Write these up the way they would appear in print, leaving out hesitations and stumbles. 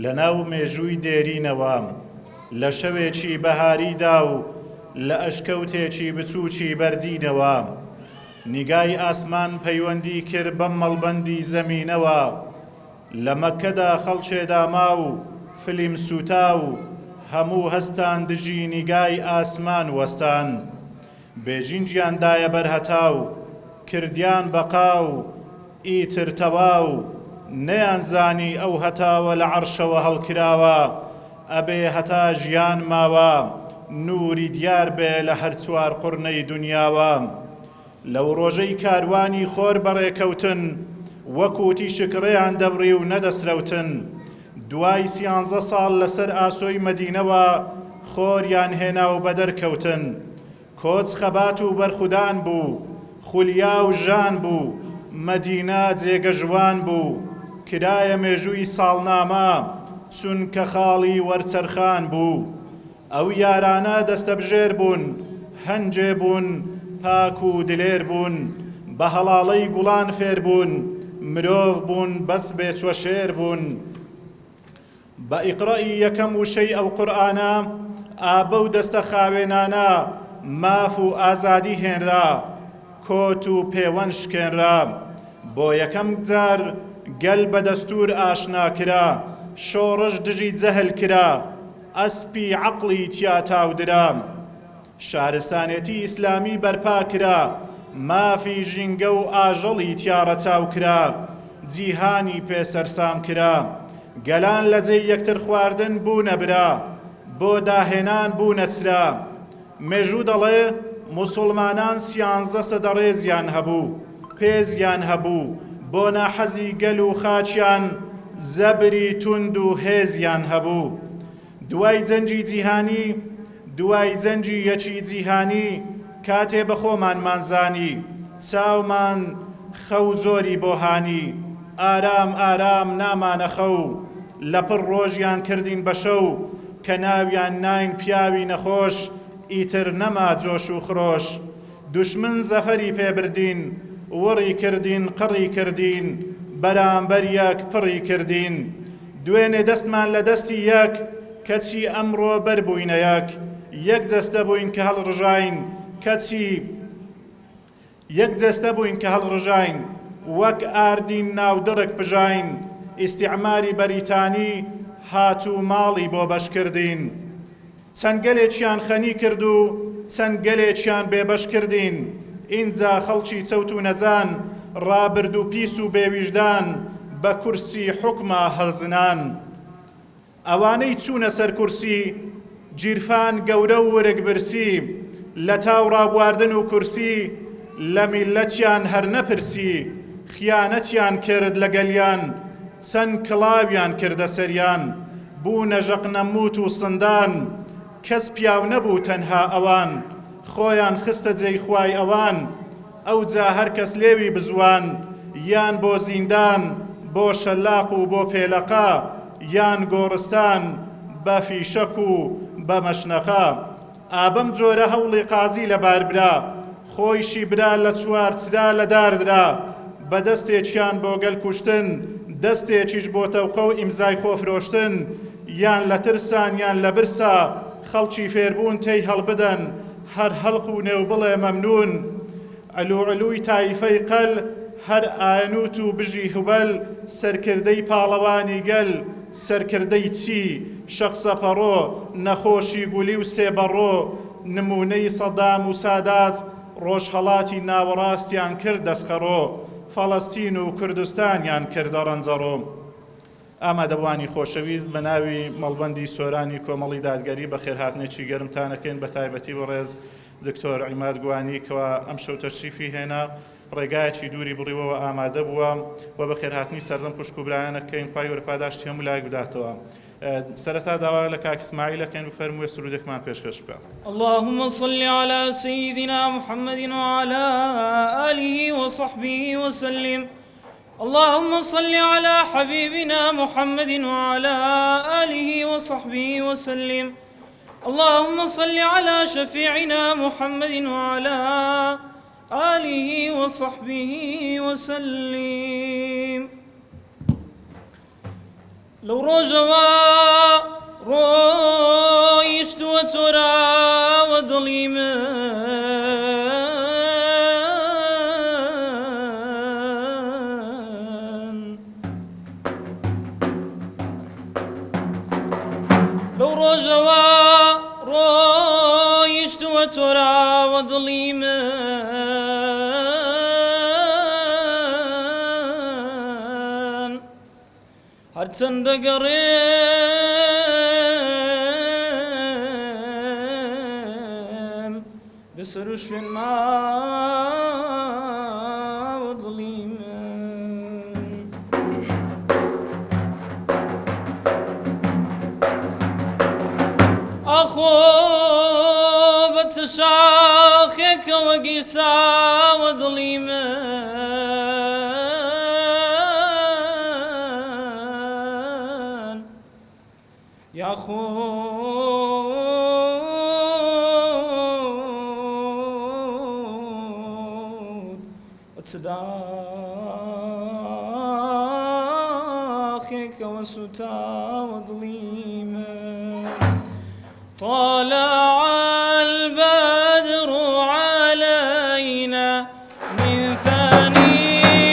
لەناو مێژووی دێرینەوە لە شەوێکی بەهاریدا و لە ئەشکەوتێکی بچووکی بەردینەوە نیگای ئاسمان پەیوەندی کرد بەم مەڵبەندی زەمینەوە لە مەککەدا خەڵکێدا ما و فلیم سوتا و هەموو هەستان دژی نیگای ئاسمان وەستان بێجینجیاندایە بەرهەتاو کردیان بەقاو ئیتر تەواو نەیانزانی ئەو هەتاوە لە عەرشەوە هەڵکراوە ئەبێ هەتا ژیان ماوە نووری دیار بێ لە هەر چوار قوڕنەی دونیاوە لەو ڕۆژەی کاروانی خۆر بەڕێکەوتن وەکوتی شکڕێیان دەبڕی و نەدەسرەوتن دوای 13 ساڵ لەسەر ئاسۆی مەدینەوە خۆریان هێنا و بەدەرکەوتن کۆچ خەبات و بەرخودان بوو خولیا و ژان بوو مەدینە جێگەژوان بوو کرایە مێژووی ساڵنامە چونکە خاڵی وەرچەرخان بوو ئەو یارانە دەستەبژێر بوون هەنجێ بوون پاک و دلێر بوون بە هەڵاڵەی گوڵان فێر بوون مرۆڤ بوون بەس بێچوە شێر بوون بە ئیقڕەئی یەکەم وشەی ئەو قورئانە ئابە و دەستە خاوێنانە ماف و ئازادی هێنرا کۆت و پەیوەند شکێنرا بۆ یەکەم جار گەل بە دەستور ئاشنا کرا شۆڕش دژی جەهل کرا ئەسپی عەقڵی تیا تاودرا شارستانێتی ئیسلامی بەرپا کرا مافی ژینگە و ئاژەڵی تیا ڕەچاو کرا جیهانی پێسەرسام کرا گەلان لە جێی یەکتر خواردن بوونە برا بۆ داهێنان بوونە چرا مێژوو دەڵێ موسڵمانان 13 سەدە ڕێزیان هەبوو پێزیان هەبوو بۆ ناحەزی گەل و خاچیان زەبری توند و هێزیان هەبوو دوای جەنجی جیهانی دوای جەنجی یەکی جیهانی کاتێ بە خۆمانمان زانی چاومان خەو زۆری بۆ هانی ئارام ئارام نامانە خەو لەپڕ ڕۆژیان کردین بە شەو کە ناویان ناین پیاوی نەخۆش ئیتر نەما جۆش و خڕۆش دوشمن زەفەری پێبردین وەڕی کردین قڕی کردین بەرامبەر یەک پڕی کردین دوێنێ دەستمان لە دەستی یەک کەچی ئەمڕۆ بەربووینە یەک جەستە بووین کە هەڵڕژاین یەک جەستە بووین کە هەڵڕژاین وەک ئاردین ناودڕک پژاین ئیستیعماری بەریتانی هاتوو ماڵی بۆ بەشکردین چەند گەلێکیان خەنی کرد و چەند گەلێکیان بێبەش کردین ئینجا خەڵکی چەوت و نەزان ڕابرد و پیس و بێویژدان بە کورسی حوکمە هەڵزنان ئەوانەی چوونە سەر کورسی جیرفان گەورە و ورگ برسی لە تاو ڕابواردن و کورسی لە میلەتیان هەر نەپرسی خیانەتیان کرد لەگەلیان چەند کڵاویان کردە سەریان بوو نەژەق نەموت و سندان کەس پیاو نەبوو تەنها ئەوان خۆیان خستە جێی خوای ئەوان ئەو جا هەر کەس لێوی بزوان یان بۆ زیندان بۆ شەلاق و بۆ پێلەقا یان گۆڕستان بە فیشەک و بە مەشنەقا ئابەم جۆرە هەوڵی قازی لە باربرا خۆیشی برا لە چوارچرا لە داردرا بە دەستێکیان بۆ گەل کوشتن دەستێکیش بۆ تەوقە و ئیمزای خۆفرۆشتن یان لە ترسان یان لە برسا خەڵکی فێربوون تێی هەڵبدەن هەر هەڵق و نێو بڵێ مەمنون ئەلوعلووی تایفەی قەل هەر ئاینوت و بژی هوبەل سەرکردەی پاڵەوانی گەل سەرکردەی چی شەخسە پەڕۆ نەخۆشی گولی و سێبەڕۆ نمونەی سەدام و سادات ڕۆژهەڵاتی ناوەڕاستیان کرد دەستخەڕۆ فەڵەستین و کوردستانیان کردە ڕەنجەڕۆ ئامادەبوانی خۆشەویست بە ناوی مەڵبەندی سۆرانی کۆمەڵی دادگەری بە خێرهاتنێکی گەرمتانەکەین بە تایبەتی بۆ ڕێز دکتۆر عیماد گوانی کەوا ئەم شەو تەشریفی هێنا ڕێگایەکی دووری بڕیوەوە ئامادە بووە و بە خێرهاتنی سەرجەم خوشک و برایانەکەین خوای وەرپاداشتی هەموو لای بداتەوە سەرەتا داوا لە کاک ئیسماعیلەکەین و فەرموویە سرودێکمان پێشکەش بکە اللهم صل على سيدنا محمد وعلى آله وصحبه وسلم اللهم صل على حبيبنا محمد وعلى آله وصحبه وسلم اللهم صل على شفيعنا محمد وعلى آله وصحبه وسلم لو ڕۆژەوە ڕۆیشتووە تۆراوە دڵی من لەو ڕۆژەوە ڕۆیشتووە تۆراوە دڵی من هەرچەندە گەڕێم بەسەر و شوێن ماوە دڵی من ئاخۆ بە چ شاخێکەوە گیرساوە دڵی من یاخۆد بە چ داخێکەوە سوتاوە دڵی من طلع البدر علينا من ثنيات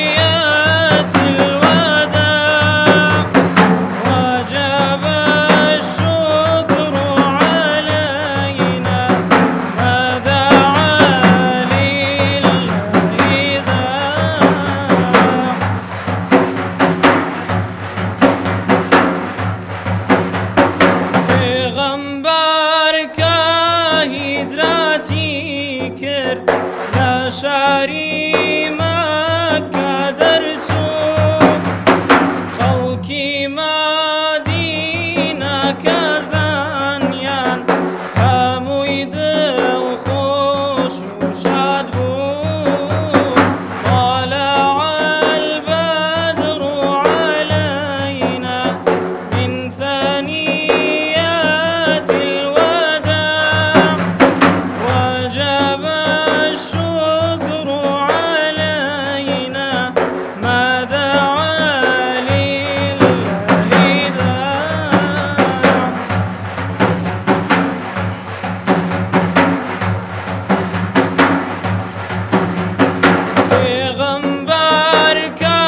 الوداع وجب الشكر علينا ما دعا لله شاری مکە دەرچوو خەڵکی مەدینەکە زانیان هەمووی دڵخۆش و شاد بوو طلع البدر علينا من ثنيات الوداع وجب الشكر علينا ما دعا لله داع پێغەمبەرکە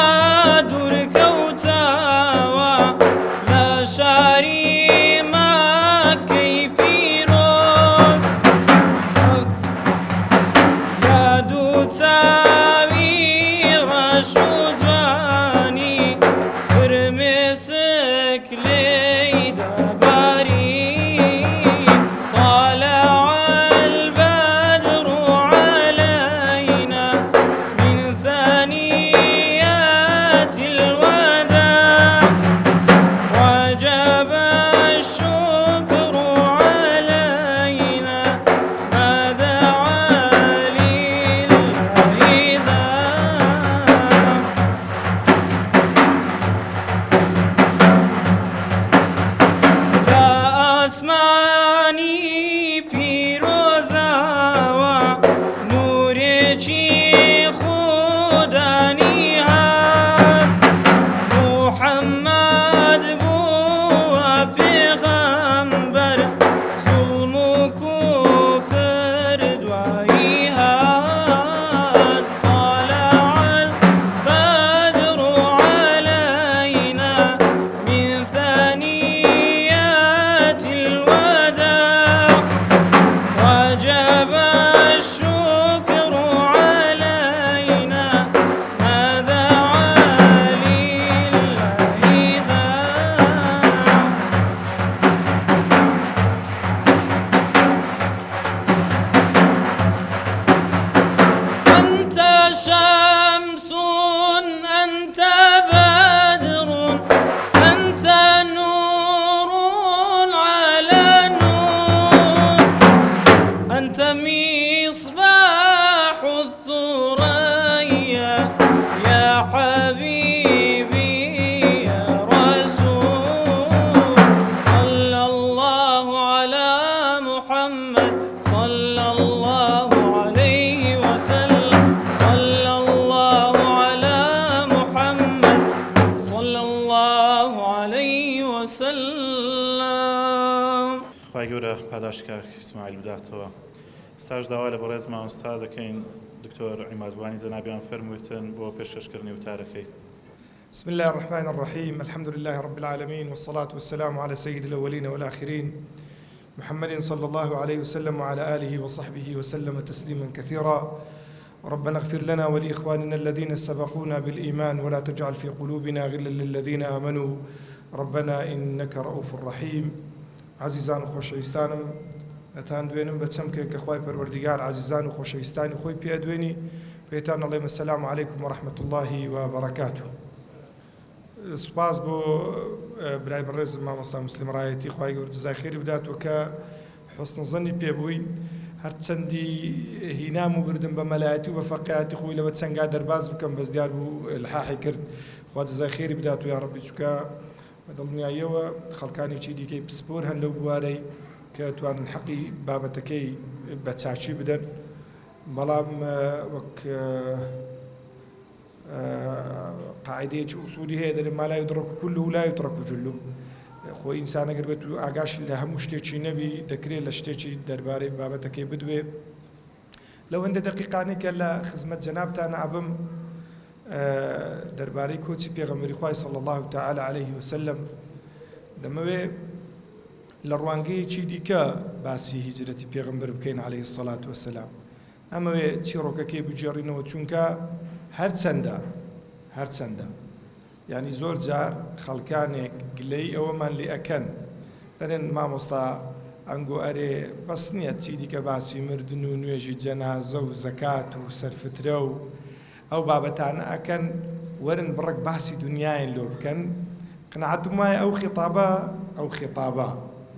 دوورکەوتەوە لە شاری مەکەی پیرۆز لە دوو چاوی ڕەش و جوانی فرمێسک لێی دەباری طلع البدر علينا من ثنيات الوداع وجب الله. خی گەورە پاداشکار ئیسماعیل بداتەوە. ستاش داوا لە بەڕێز مامۆستا دەکەین دکتۆر عیمادوانی جەنابیان فەرموویتن بۆ پێشکەشکردنی وتارەکەی. بسم الله الرحمن الرحيم الحمد لله رب العالمين والصلاة والسلام على سيد الأولين والآخرين محمد صلى الله عليه وسلم وعلى آله وصحبه وسلم تسليما كثيرا. ربنا اغفر لنا ولإخواننا الذين سبقونا بالإيمان ولا تجعل في قلوبنا غلا للذين آمنوا ربنا إنك رؤوف رحيم. عزيزان وخوشويستانم ئەتان دوێنم بە چەمکێک کە خوای پەروەردیگار عزیزان و خۆشەویستانی خۆی پێدوێنی پێتان ئەڵێم السلام علیکم ورحمة الله وبركاته. سوپاس بۆ برای بەڕێزم مامۆستا مسلم ڕایەتی خوای گەورە جەزای خێری بداتەوە کە حوسن زەنی پێبووین هەرچەندی هینام و بردم بە مەلایەتی و بە فەقیهاتی خۆی لەوە چەنگا دەرباز بکەم بەس دیار بوو الحاحی کرد. خوا جەزای خێری بداتەوە یا ڕەبی چووکە بە دڵنیاییەوە خەڵکانێکی دیکەی پسپۆر هەن لەو بوارەی کە توانن حەقی بابەتەکەی بە چاچی بدەن. بەڵام وەک قاعدەیەکی ئوسولی هەیە دەڵێن ما لا يدرك كله لا يترك جله. خۆی ئینسان ئەگەر بێت و ئاگاشی لە هەموو شتێکی نەبی دەکرێت لە شتێکی دەربارەی بابەتەکەی بدوێ. لەو هەندە دەقیقانێکە لە خزمەت جەنابتان ئابم دەربارەی کۆچی پێغەمبەری خوای صلی الله تعالی عليه وسلم دەمەوێ لە ڕوانگەیەکی دیکە باسی هیجرەتی پێغەمبەر بکەین عليه الصلاة والسلام. ئەمەوێ چیرۆکەکەی بجێڕینەوە چونکە هەرچەندە یعنی زۆر جار خەڵکانێک گلەی ئەوەمان لێ ئەکەن دەرێن مامۆستا ئەنگۆ ئەرێ بەس نییە چی دیکە باسی مردن و نوێژی جەنازە و زەکات و سەرفترە و ئەو بابەتانە ئەکەن وەرن بڕک باسی دنیایان لۆ بکەن. قناعەتم وایە ئەو خیتابە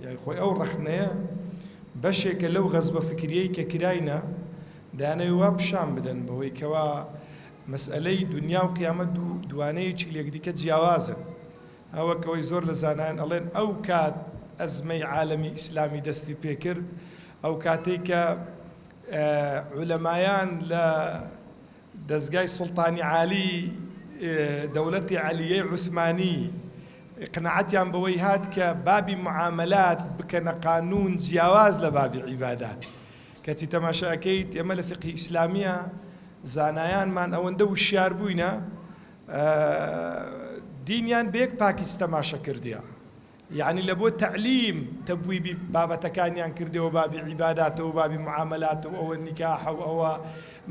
یعنی خۆی ئەو ڕەخنەیە بەشێکە لەو غەزبە فکریەی کە کراینە دانەوێ وا پیشان بدەن بەوەی کەوا مەسئلەی دنیا و قیامەت دوانەیەکی لێک دیکە جیاوازن. ئەوەکەوەی زۆر لە زانایان ئەڵێن ئەو کات ئەزمەی عالەمی ئیسلامی دەستی پێکرد ئەو کاتێک کە عولەمایان لە دەستگای سوڵتانی عالی دەوڵەتی عەلیەی عوسمانی قناعەتیان بەوەی هات کە بابی معاملات بکەنە قانون جیاواز لە بابی عیبادات. کەچی تەماشاکەیت ئێمە لە فقهی ئیسلامیە زانایانمان ئەوەندە وشیار بووینە دینیان بەیەک پاکیز تەماشا کردیە. یعنی لە بۆ تەعلیم تەبویبی بابەتەکانیان کردەوە بابی عیباداتەوە بابی معاملاتەوە ئەوە نیکاح و ئەوە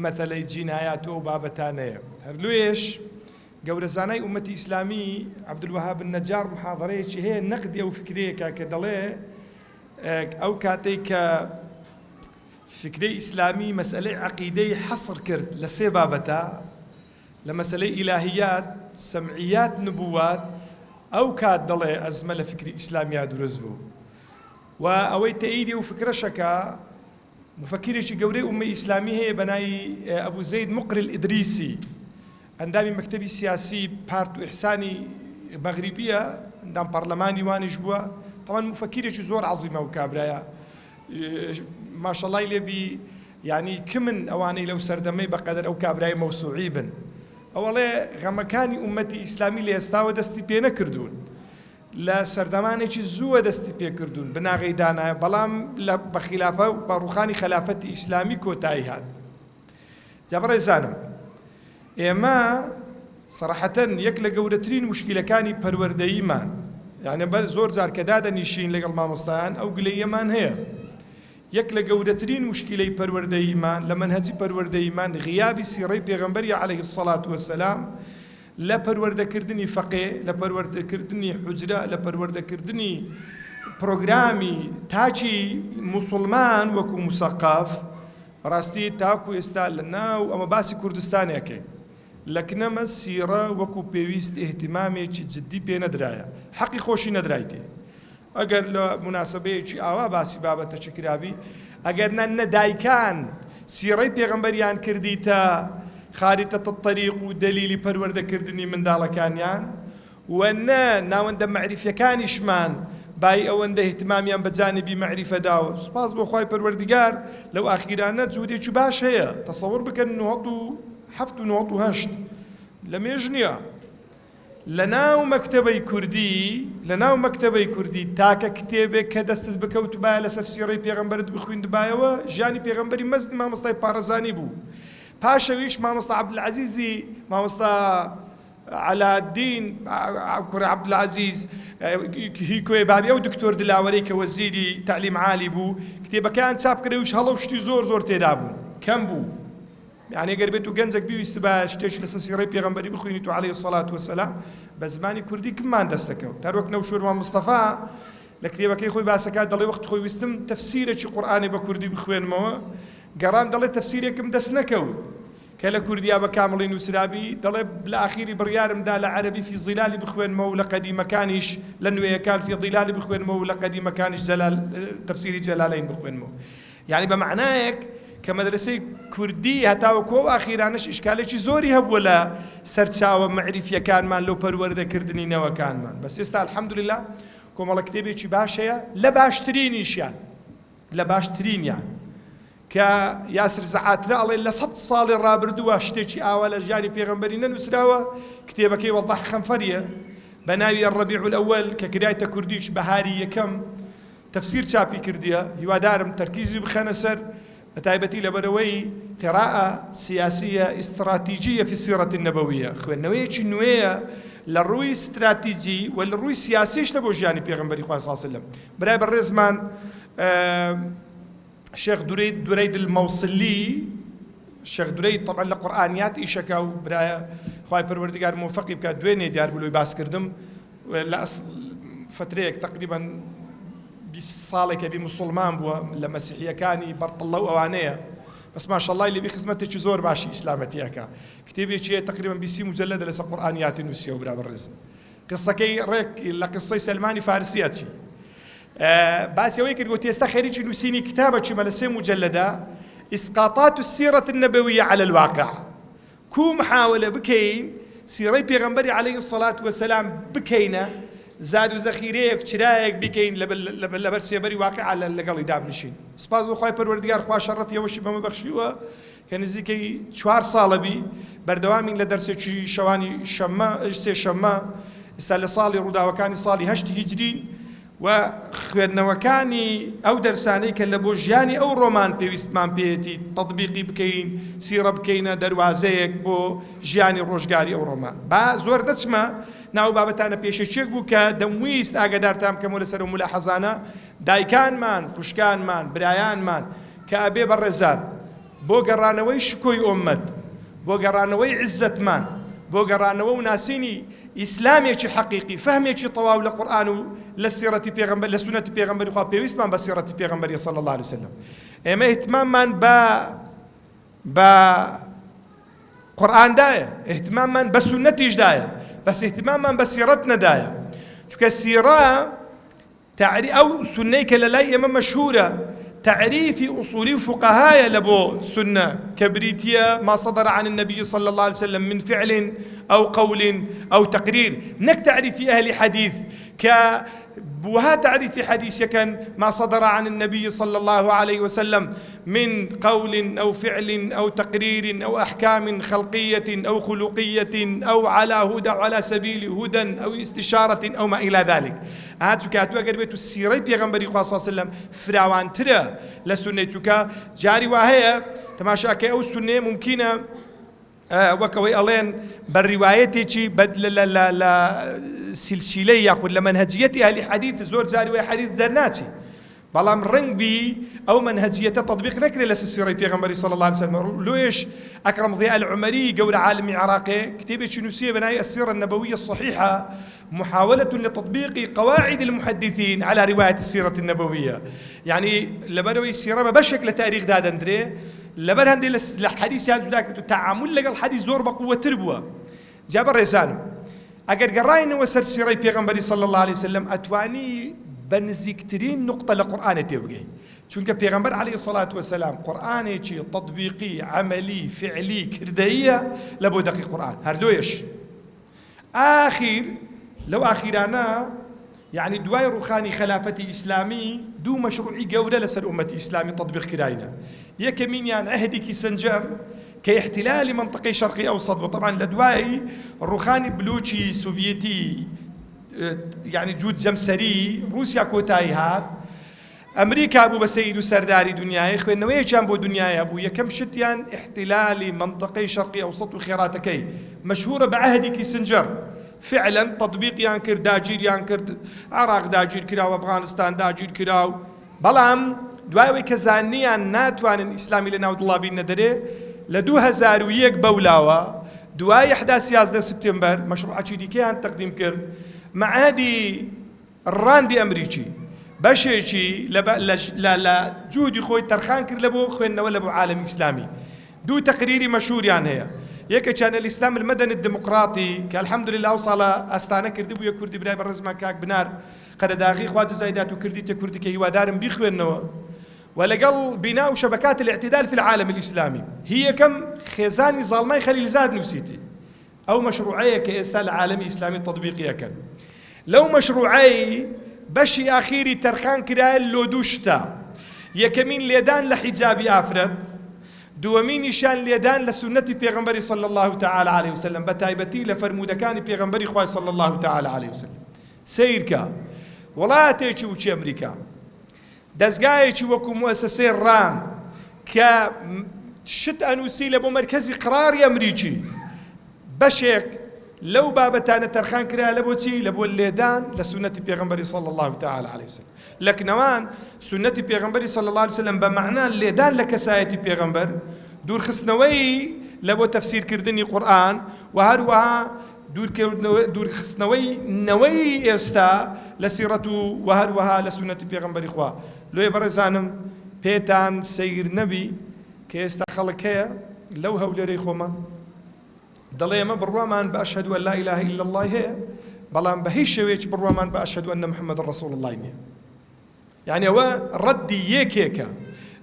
مەثەلەی جینایات و بابەتانەیە. هەرلوێش گەورە زانای ئومەتی ئیسلامی عەبدولوەهاب النەجار محاضەرەیەکی هەیە نەقدی ئەو فکرەیەکە کە دەڵێ ئەو کاتێک کە فکرەی ئیسلامی مەسئلەی عەقیدەی حەسر کرد لە سێ بابەتە لە مەسئلەی ئیلاهیات سەمعیات نبوات ئەو کات دەڵێ ئەزمە لە فکری ئیسلامیا دروست بوو و ئەوەی تەئیدی و فکرەشەکە مفەکرێکی گەورەی ئومەی ئیسلامی هەیە بەناوی ئەبوو زەید مقری الئیدریسی ئەندامی مەکتەبی سیاسی پارت و ئیحسانی مەغریبیە ئەندام پەرلەمانی وانیش بووە. تەمان مفەکرێکی زۆر عەزیمە و کابرایە ماشەڵای لێبی یعنی کمن ئەوانەی لەو سەردەمەی بەقەدەر ئەو کابرای مەوسوعی بن. ئەوەڵێ غەمەکانی ئومەتی ئیسلامی لە ئێستاوە دەستی پێ نەکردوون لە سەردەمانێکی زووە دەستی پێکردوون بناغی دانایە بەڵام بە خلافە بە ڕوخانی خلافەتی ئیسلامی کۆتایی هات. جا بەڕێزانم ئێمە سەراحەتەن یەک لە گەورەترین مشکلەکانی پەروەردەییمان یعنی بە زۆر جار کە دادەنیشین لەگەڵ مامۆستایان ئەو گلەیەمان هەیە. یەک لە گەورەترین مشکلەی پەروەردەییمان لە مەنهەجی پەروەردەییمان غیابی سیڕەی پێغەمبەری عەلەیهی السەڵات وەسەلام لە پەروەردەکردنی فەقێ لە پەروەردەکردنی حوجرە لە پەروەردەکردنی پرۆگرامی تاچی موسڵمان وەکو موسەقاف. ڕاستی تاکو ئێستا لە ناو ئەمە باسی کوردستانێکەکەین لەکنەمە سیڕە وەکو پێویست ئێحتیمامێکی جددی پێ نەدرایە حەقی خۆشی نەدرایتێ. ئەگەر لە مناسبەیەکی ئاوا باسی بابەتە چکرابی ئەگەر نەدایکان سیڕەی پێغەمبەریان کردیتە خاریتەتە الطەریق و دەلیلی پەروەردەکردنی منداڵەکانیان و نە ناوەندە مەعریفەکانیشمان بای ئەوەندە اهتمامیان بە جانبی مەعریفەداوە. سوپاس بۆ خوای پەروەردگار لەو ئاخیرانە جوودێکی باش هەیە تەسەوڕ بکەن 97 و 98 لە مێژ نییە لەناو مەکتەبەی کوردی تاکە کتێبێک کە دەستت بکەوت باە لەسەر سیرەی پێغەمبەرت بخوێندبایەوە ژیانی پێغەمبەری مەزنی مامۆستای پارەزانی بوو. پاشەویش مامۆستا عەبدولعەزیزی مامۆستا عەلادین کوڕی عەبدولعەزیز هیکۆی بابی ئەو دکتۆر دلاوەرەی کە وەزیری تەعلیم عالی بوو کتێبەکان چاپ کردەویش هەڵە و شتی زۆر تێدا بوو کەم بوو. يعني ئەگەر بێت و گەنجێک بیویست بە شتێکی لەسەر سیرەی پێغەمبەری بخوێنیت و عەلەیهی سەڵات وەسەلام بە زمانی کوردی کممان دەستەکەوت. تا وەک نەوشەورمان مستەفا لە کتێبەکەی خۆی باسەکات دەڵێ وەخت خۆی ویستم تەفسیرێکی قورئانی بە کوردی بخوێنمەوە گەڕان دەڵێ تەفسیرێکم دەست نەکەوت کە لە کوردیا بە کامڵی نووسرابی دەڵێ لە ئاخیری بڕیارمدا لە عەرەبی فی ظیلالی بخوێنمەوە و لە قەدیمەکانیش لە نوێیەکان فی ظیلالی بخوێنمەوە و لە قەدیمەکانیش تەفسیری جەلالەین بخوێنمەوە. يعني بە معنایەک کە مەدرسەی کوردی هەتاوەکو و ئاخیرانش ئیشکالێکی زۆری هەبووە لە سەرچاوە مەعریفیەکانمان لەو پەروەردەکردنی نەوەکانمان. بەس ئێستا الحەمدولله کۆمەڵە کتێبێکی باشەیە لە باشترینیشیان لە باشترینیان کە یاسر زەعاترە ئەڵێ لە 100 ساڵی ڕابردووە شتێکی ئاوا لە ژیانی پێغەمبەری نەنووسراوە. کتێبەکەی وەضاح خەنفەریە بە ناوی الرەبیع الأول کە کرایتە کوردیش بەهاری یەکەم تەفسیر چاپی کردیە. هیوادارم تەرکیزی بخەنە سەر بەتایبەتی لەبەرەوەی قراءة سیاسیە استراتیجیە في السيرة النبوية خوێندنەوەیەکی نوێیە لە ڕووی استراتیجی و لە ڕووی سیاسیش لە بۆ ژیانی پێغەمبەری خوا صلی الله علیه وسلم. برای بەڕێزمان شێخ دوورەید المەوسلی شێخ دوورەید طبعا لە قورئانیات ئیشەکە و برایە خوای پەروەردگار موفقی بکات دوێنێ دیار بلوی باس کردم لە فترەیەک تقریبا 20 ساڵێکە بی مسلمان بووە لە مەسیحیەکانی بەرتڵە و ئەوانەیە بەس ماشەڵڵای لێبی خزمەتێکی زۆر باشی ئیسلامەتیەکە کتێبێکی تقریبا 20 مجلدە لەسەر قورئانیاتی نووسیە و برا بەڕێز قسەکەی ڕێک لە قسەی سلمانی فارسیە چی باسیەوەی کرد گوتی ئێستا خەریکی نووسینی کتابێکی مە لە 3 مجلدە إسقاطات السيرة النبوية على الواقع كو محاولة بكين سيري بيغمبري عليه الصلاة والسلام بكينا زاد و زەخیرەیەک چرایەک بکەین لەبەر سێبەری واقع لەگەڵی دابنشین. سپاس بۆ خوای پەروەردگار خوا شەڕەفیەوەشی بەمە بەخشیوە کە نزیکەی 4 ساڵە بی بەردەوامین لە دەرسێکی شەوانی سێ شەممە ئێستا لە ساڵی ڕووداوەکانی ساڵی 8 هیجرین و خوێندنەوەکانی ئەو دەرسانەی کە لە بۆ ژیانی ئەو ڕۆمان پێویستمان پێێتی تەطبیقی بکەین سیرە بکەینە دەروازەیەک بۆ ژیانی ڕۆژگاری ئەو ڕۆمان. با زۆر نەچمە ناو بابەتانە پێشەچێک بوو کە دەمویست ئاگادارتان بکەمەوە لەسەر ملاحەزانە دایکانمان خوشکانمان برایانمان کە ئەبێ بەڕێزان بۆ گەڕانەوەی شکۆی ئومەت بۆ گەڕانەوەی عیززەتمان بۆ گەڕانەوە و ناسینی ئیسلامێکی حەقیقی فەهمێکی تەواو لە قورئان و لە سیرەتی پێغەمبەر لە سونەتی پێغەمبەری خوا پێویستمان بە سیرەتی پێغەمبەری صلی الله علیه وسلم. ئێمە اهتماممان بە قورئاندایە اهتماممان بە سونەتیشدایە بەس اهتماممان بە سیرەت نەدایە چونکە سیرە ئەو سونەی کە لە لای ئێمە مەشهورە تعريف أصولي فقهاء لبو سنة كبريتية ما صدر عن النبي صلى الله عليه وسلم من فعل أو قول أو تقرير نك تعريف أهل حديث بوها تعريف حديث كان ما صدر عن النبي صلى الله عليه وسلم من قول أو فعل أو تقرير أو أحكام خلقية أو خلقية أو على هدى أو على سبيل هدى أو استشارة أو ما إلى ذلك. هاتوكاتو أقر بيتو السيري بيغنبري صلى الله عليه وسلم فراوان ترى لسنتك جاري وهي تماشاك أو سنة ممكنة وكوي ألين بالروايتي بدل لا سلسلة يأخذ لمنهجية أهل حديث زور زاري وحديث زرناتي بلام رنگ بي أو منهجية تطبيق نكري لسيري بيغنبري صلى الله عليه وسلم. لويش أكرم ضياء العمري قول عالم عراقي كتابة شنوسية بناء السيرة النبوية الصحيحة محاولة لتطبيق قواعد المحدثين على رواية السيرة النبوية. يعني لبروي السيرة بشكل تاريخ داد أندري لبر هندي الحديث يعني ذاك التعامل لقى الحديث زور بقوة تربوة جاب الرسالة أجر قرأنا وسر سيرة بيغنبري صلى الله عليه وسلم أتواني بنزكترين نقطة لقرآن تبقي چونك بيغنبر عليه الصلاة والسلام قرآن تطبيقي عملي فعلي كردية لبو دقيق قرآن هردويش آخر لو آخرانا يعني دواي رخاني خلافتي إسلامي دو مشروعي قولة لسر أمتي إسلامي تطبيق كراينا يكمين يعني عهدي كي سنجر كاحتلال منطقة شرقي أوسط. وطبعا لدواي الروخاني بلوشي سوفيتي يعني جود جمسري روسيا كوتاي هات ئەمریکا بوو بە سەید و سەرداری دنیای خوێندنەوەیەکیان بۆ دنیایە بوو. یەکەم شتیان احتلالی منطقەی شەرقی ئەوسەط و خێراتەکەی مەشهورە بە عەهدی کیسنجەر. فعلا تطبیقیان کرد، داگیریان کرد، عێراق داگیر کراوە، ئەفغانستان داگیر کراو. بەڵام دوایەوەی کە زانیان ناتوانن ئیسلامی لە ناو دڵابین نەدەرێ لە 2001 بەولاوە دوای 11 سپتێمبەر مەشروعەکی دیکەیان تەقدیم کرد، مەعادی ڕاندی ئەمریکی بەشێکی لە جوودی خۆی تەرخان کرد لە بۆ خوێندنەوە لە بۆ عالەمی ئیسلامی. دوو تەقریری مەشهوریان هەیە. یەکێکیان الئیسلام المەدەنی الدیموقراطی کە الحەمدولله ئەو ساڵە ئەستانە کردبوو یە کوردی برای بەڕێزمان کاک بنار قەرەداغی خوا جەزای کوردی تێ کوردی کە هیوادارم بیخوێننەوە ولەگەڵ بیناو شەبەکات الاعتدال في العالم الإسلامي. هي یەکەم خێزانی زاڵمای خەلیلزاد نووسیتی. ئەو مەشروعەیە کە ئێستا لە عالەمی ئیسلامی تەطبیقیەکەن. لەو مەشروعەی بەشی ئاخیری تەرخان کرایە لۆ دوو شتە. یەکەمین لێدان لە حیجابی ئافرەت، دووەمینیشان لێدان لە سونەتی پێغەمبەری صلی الله تعالی عليه وسلم، بە تایبەتی لە فەرمودەکانی پێغەمبەری خوای صلی الله تعالی عليه وسلم. سیرکە وڵاتێکی وچی ئەمریکا دەستگایەکی وەکو موەسسەسەی ڕان کە شت ئەنووسی لە بۆ مەرکەزی قڕاری ئەمریکی بەشێک لەو بابەتانە تەرخان کرا لە بۆچی لە بۆ لێدان لە سونەتی پێغەمبەری صلی الله تعالی عليه وسلم. لە کنەوان سونەتی پێغەمبەری صلی الله عليه وسلم بە مەعنا لێدان لە کەسایەتی پێغەمبەر، دوورخستنەوەی لە بۆ تەفسیرکردنی قورئان و هەروەها دوورخستنەوەی نەوەی ئێستا لە سیرەت و هەروەها لە سونەتی پێغەمبەری خوا. لۆی بەڕێزانم پێتان سەیر نەبی کە ئێستا خەڵک هەیە لەو هەولێرەی خۆمان دەڵێ ئێمە بڕوامان بە ئەشهەدو ئەن لا ئیلاهە ئیلا الله هەیە، بەڵام بە هیچ شێوەیەکی بڕوامان بە ئەشهەدو ئەنە محەممەد ڕەسوڵ الله نییە. یعنی ئەوە ڕەدی یەکێکە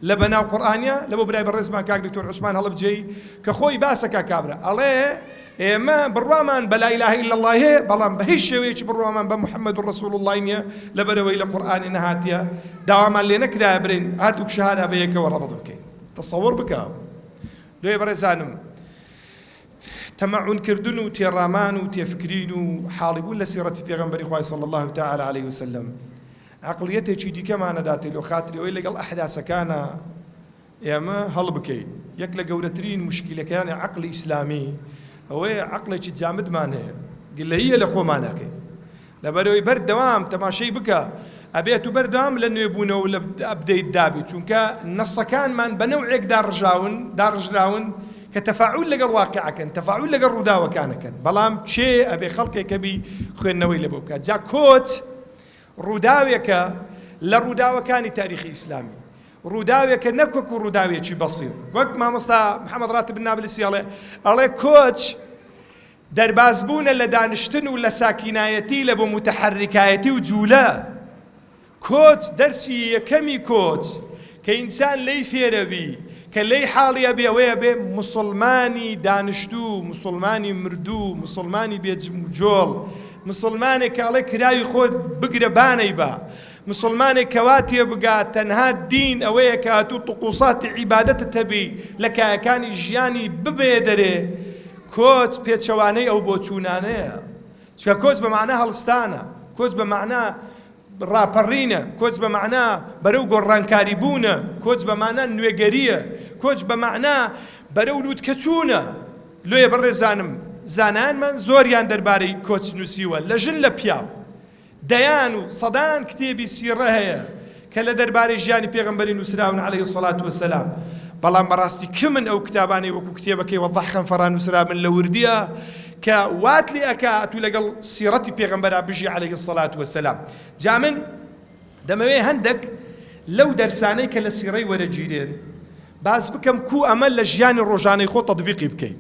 لە بەناو قورئانیا لە بۆ برای بەڕێزمان کاک دکتۆر عوسمان هەڵبجێی کە خۆی باسەکە کابرا ئەڵێ ئێمە بڕوامان بە لا ئیلاهە ئیلا الله هەیە، بەڵام بە هیچ شێوەیەکی بڕوامان بە محەممەد ڕەسوڵ الله نییە لەبەرەوەی لە قورئانی نەهاتیە داوامان لێ نەکرایە برین هەردووک شەهادە بە یەکەوە ڕەبەط بکەین. تەسەووڕ بکە لۆی بەڕێزانم تەمەعون کردن و تێڕامان و تێفکرین و حاڵی بوون لە سیرەتی پێغەمبەری خوای صلی الله تعالی عليه وسلم عەقڵیەتێکی دیکەمانەداتێ لۆ خاترەوەی لەگەڵ ئەحداسەکانە ئێمە هەڵ بکەین. یەک لە گەورەترین موشکیلەکانی عەقڵی ئیسلامی ئەوەیە عەقڵێکی جامدمان هەیە گلەییە لە خۆمانەکەی لەبەرەوەی بەردەوام تەماشەی بکە ئەبێت و بەردەوام لە نوێبوونەوە لە ئەبدەیت دابێت چونکە نەسەکانمان بە نەوعێک داڕژراون کە تەفاعول لەگەڵ واقعەکەن، تەفاعول لەگەڵ ڕووداوەکانەکەن، بەڵام چێ ئەبێ خەڵکێکە بی خوێندنەوەی لە بۆ بکات. جا کۆچ ڕووداوێکە لە ڕووداوەکانی تاریخی ئیسلامی، ڕووداوێکە نەکوەکو ڕووداوێکی بەسیط. وەک مامۆستا محەممەد ڕاتب نابلسی ئەڵێ کۆچ دەربازبوونە لە دانیشتن و لە ساکینایەتی لە بۆ متەحەریکایەتی و جوولە. کۆچ دەرسی یەکەمی کۆچ کە ئینسان لەی فێرەبی کە لەی حاڵیە بێوەیە بێ مسلمانی دانیشتوو، مسلمانی مردوو، مسلمانی بێجموجۆڵ، مسلمانێک کە ئەڵێ کراوی خۆت بگرە بانەی بە، مسلمانێک کەوا تێ بگات تەنها دین ئەوەیە کە هاتوو طقوساتی عیبادەتت هەبی لە کایەکانی ژیانی ببێ دەرێ. کۆچ پێچەوانەی ئەو بۆ چوونانەیە، چکە کۆچ بە معنە هەڵستانە، کۆچ بە معنە ڕاپەڕینە، کۆچ بە معنە بەرەو گۆڕانکاری بوونە، کۆچ بە معنە نوێگەریە، کۆچ بە معنە بەرەو لووتکەچوونە. لۆیە بەڕێزانم زانایانمان زۆریان دەربارەی کۆچ نووسیوە لە ژن لە پیاو، دەیان و سەدان کتێبی سیرە هەیە کە لە دەربارەی ژیانی پێغەمبەری نووسراون عەلەیهی السەڵات وەسەلام. بەڵام بەڕاستی کمن ئەو کتابانەی وەکو کتێبەکەی وەضەح خەنفەرا نووسرا من لە وردیە کە وات لێ ئەکات و لەگەڵ سیرەتی پێغەمبەرا بژی عەلەیهی السەڵات وەسەلام. جا من دەمەوێ هەندێک لەو دەرسانەی کە لە سیرەی وەرەگیرێن باس بکەم کو ئەمە لە ژیانی ڕۆژانەی خۆ تەطبیقی بکەین.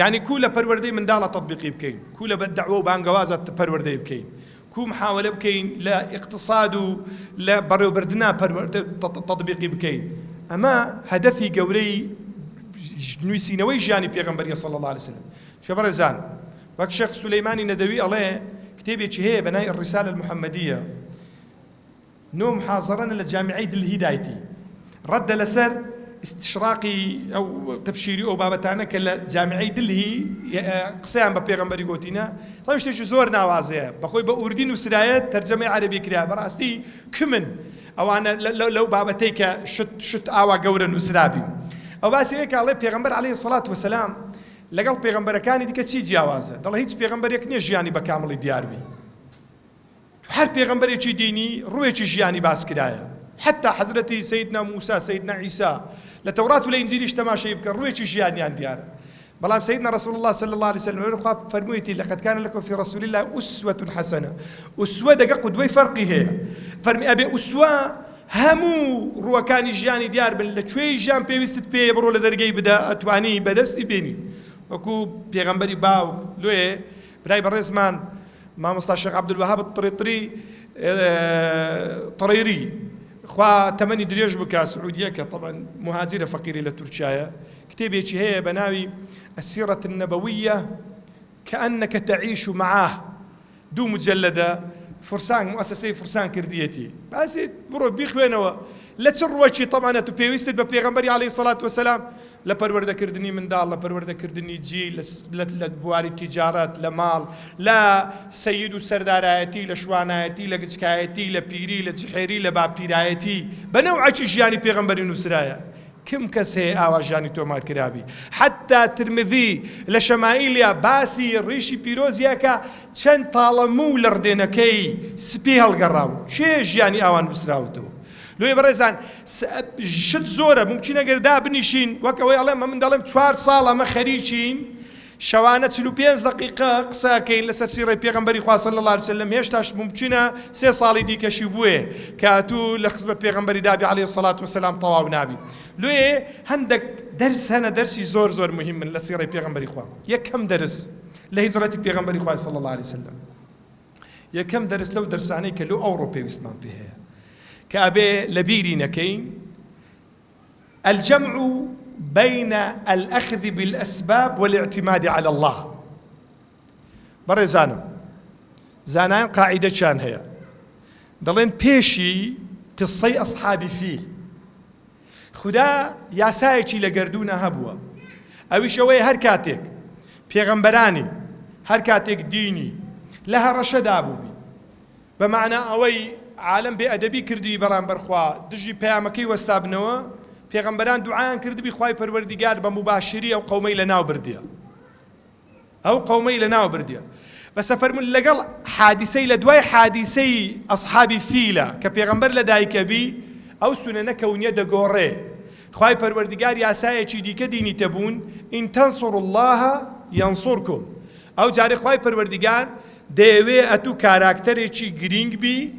یعنی کو لە پەروەردەی منداڵە تەطبیقی بکەین، کو لە دەعوە و بانگەوازە پەروەردەی بکەین، کو محاولە بکەین لە اقتصاد و لە بەڕێوەبردنا تەطبیقی بکەین. ئەمە هەدەفی گەورەی نووسینەوەی ژیانی پێغەمبەریە صلی الله عليه وسلم. شێخ بەڕێزان وەک شێخ سولەیمانی نەدەوی ئەڵێ کتێبێکی هەیە بەنای الرسالة المحەمەدیە، 9 محاضرەنە لە جامعەی دڵهیدایەتی، ڕەدە لەسەر استشراقی ئەو تەبشیری ئەو بابەتانە کە لە جامعەی دلهی قسەیان بە پێغەمبەری گوتینە تەڵ شتێکی زۆر ناوازەیە بەخۆی بە ئوردی نووسرایەت تەرجەمەی عەرەبی کرا بەڕاستی کمن ئەوانە لەو بابەتەی کە شت ئاوا گەورە نووسرابی ئەو باسیەیە کە ئەڵێ پێغەمبەر عەلەیهی سەڵات وەسەلام لەگەڵ پێغەمبەرەکانی دیکە چی جیاوازە دەڵێ هیچ پێغەمبەرێک نییە ژیانی بە کامڵی دیاربی هەر پێغەمبەرێکی دینی ڕوویەکی ژیانی باس کرایە حتى حضرتي سيدنا موسى سيدنا عيسى لتوراة ولا إنجيلش تماشي بكر رويش جيانيان ديار بلام سيدنا رسول الله صلى الله عليه وسلم فرميتي لقد كان لكم في رسول الله أسوة حسنة أسوة دقا قدوي فرقي هي فرمي أبي أسوة همو روكاني جياني ديار بل لشوي جان بيوست بي برو لدرجي بدا أتواني بدستي بيني وكو بيغمبري باو لويه براي برزمان ما مستشيخ عبد الوهاب الطريطري طريري خوا تمني دريج بكا سعودية طبعا مهاجرة فقيرة لتركيا كتابي هي بناوي السيرة النبوية كأنك تعيش معاه دو مجلدة فرسان مؤسسة فرسان كرديتي بس برو بيخوينوا لا تسروشي طبعا تبيوستد ببيغمبري عليه الصلاة والسلام لا پەروەردە کردنی منداڵ لە پەروەردە کردنی جی لە بواری تیجارەت لە ماڵ لە سەید و سەردارایەتی لە شوانایەتی لە گچکایەتی لە پیری لە جحێری لە باپیرایەتی بەنەوعەکی ژیانی پێغەمبەری نووسرایە کم کەس هەیە ئاوا ژیانی تۆمار کرابی حتا ترمذی لە شەمائیلیا باسی ڕیشی پیرۆزیەکە چەند تاڵەموو لە ڕدێنەکەی سپی هەڵگەڕاو چێ ژیانی ئاوان نووسراوتەوە لوی برزان شت زوره ممکنه اگر دا بنشین وکوی الله من دلم 4 ساله ما خریچین شوانه 35 دقیقه قسا کین لسر پیغمبری خدا صلی الله علیه و سلم هشتاش ممکنه 3 سالی دی کشی بوه کاتو لخدمت پیغمبری دابی علیه الصلاة والسلام طواو نابی لوی هندک درس هنا درسی زور مهم من لسر پیغمبری خدا یکم درس لهجرت پیغمبری خدا صلی الله علیه و سلم یکم درس لو درسانی که لو اوروبی اسمان به كأبي لبيري نكين الجمع بين الأخذ بالأسباب والاعتماد على الله بري زانان قاعدة شان هي دلين بيشي تصي أصحابي فيه خدا ياسايشي لقردونا هبوا أوي شوي هركاتك بيغمبراني هركاتك ديني لها رشد أبوبي بمعنى أوي عالم بأدبي كردي بران برخوا دجي بيامكي واستابنوا پیغمبران دعاء كردي بخواي پروردگار بمباشري او قومي لناو برديا او قومي لناو برديا بس فرمون لقل حادثي لدواي حادثي اصحابي فيلا كبيغمبر لدايك بي او سنن كونيه دغوري خواي پروردگار يا ساي چي دي كديني تبون ان تنصروا الله ينصركم او جاري خواي پروردگار ديوي اتو كاركتري چي گرينگ بي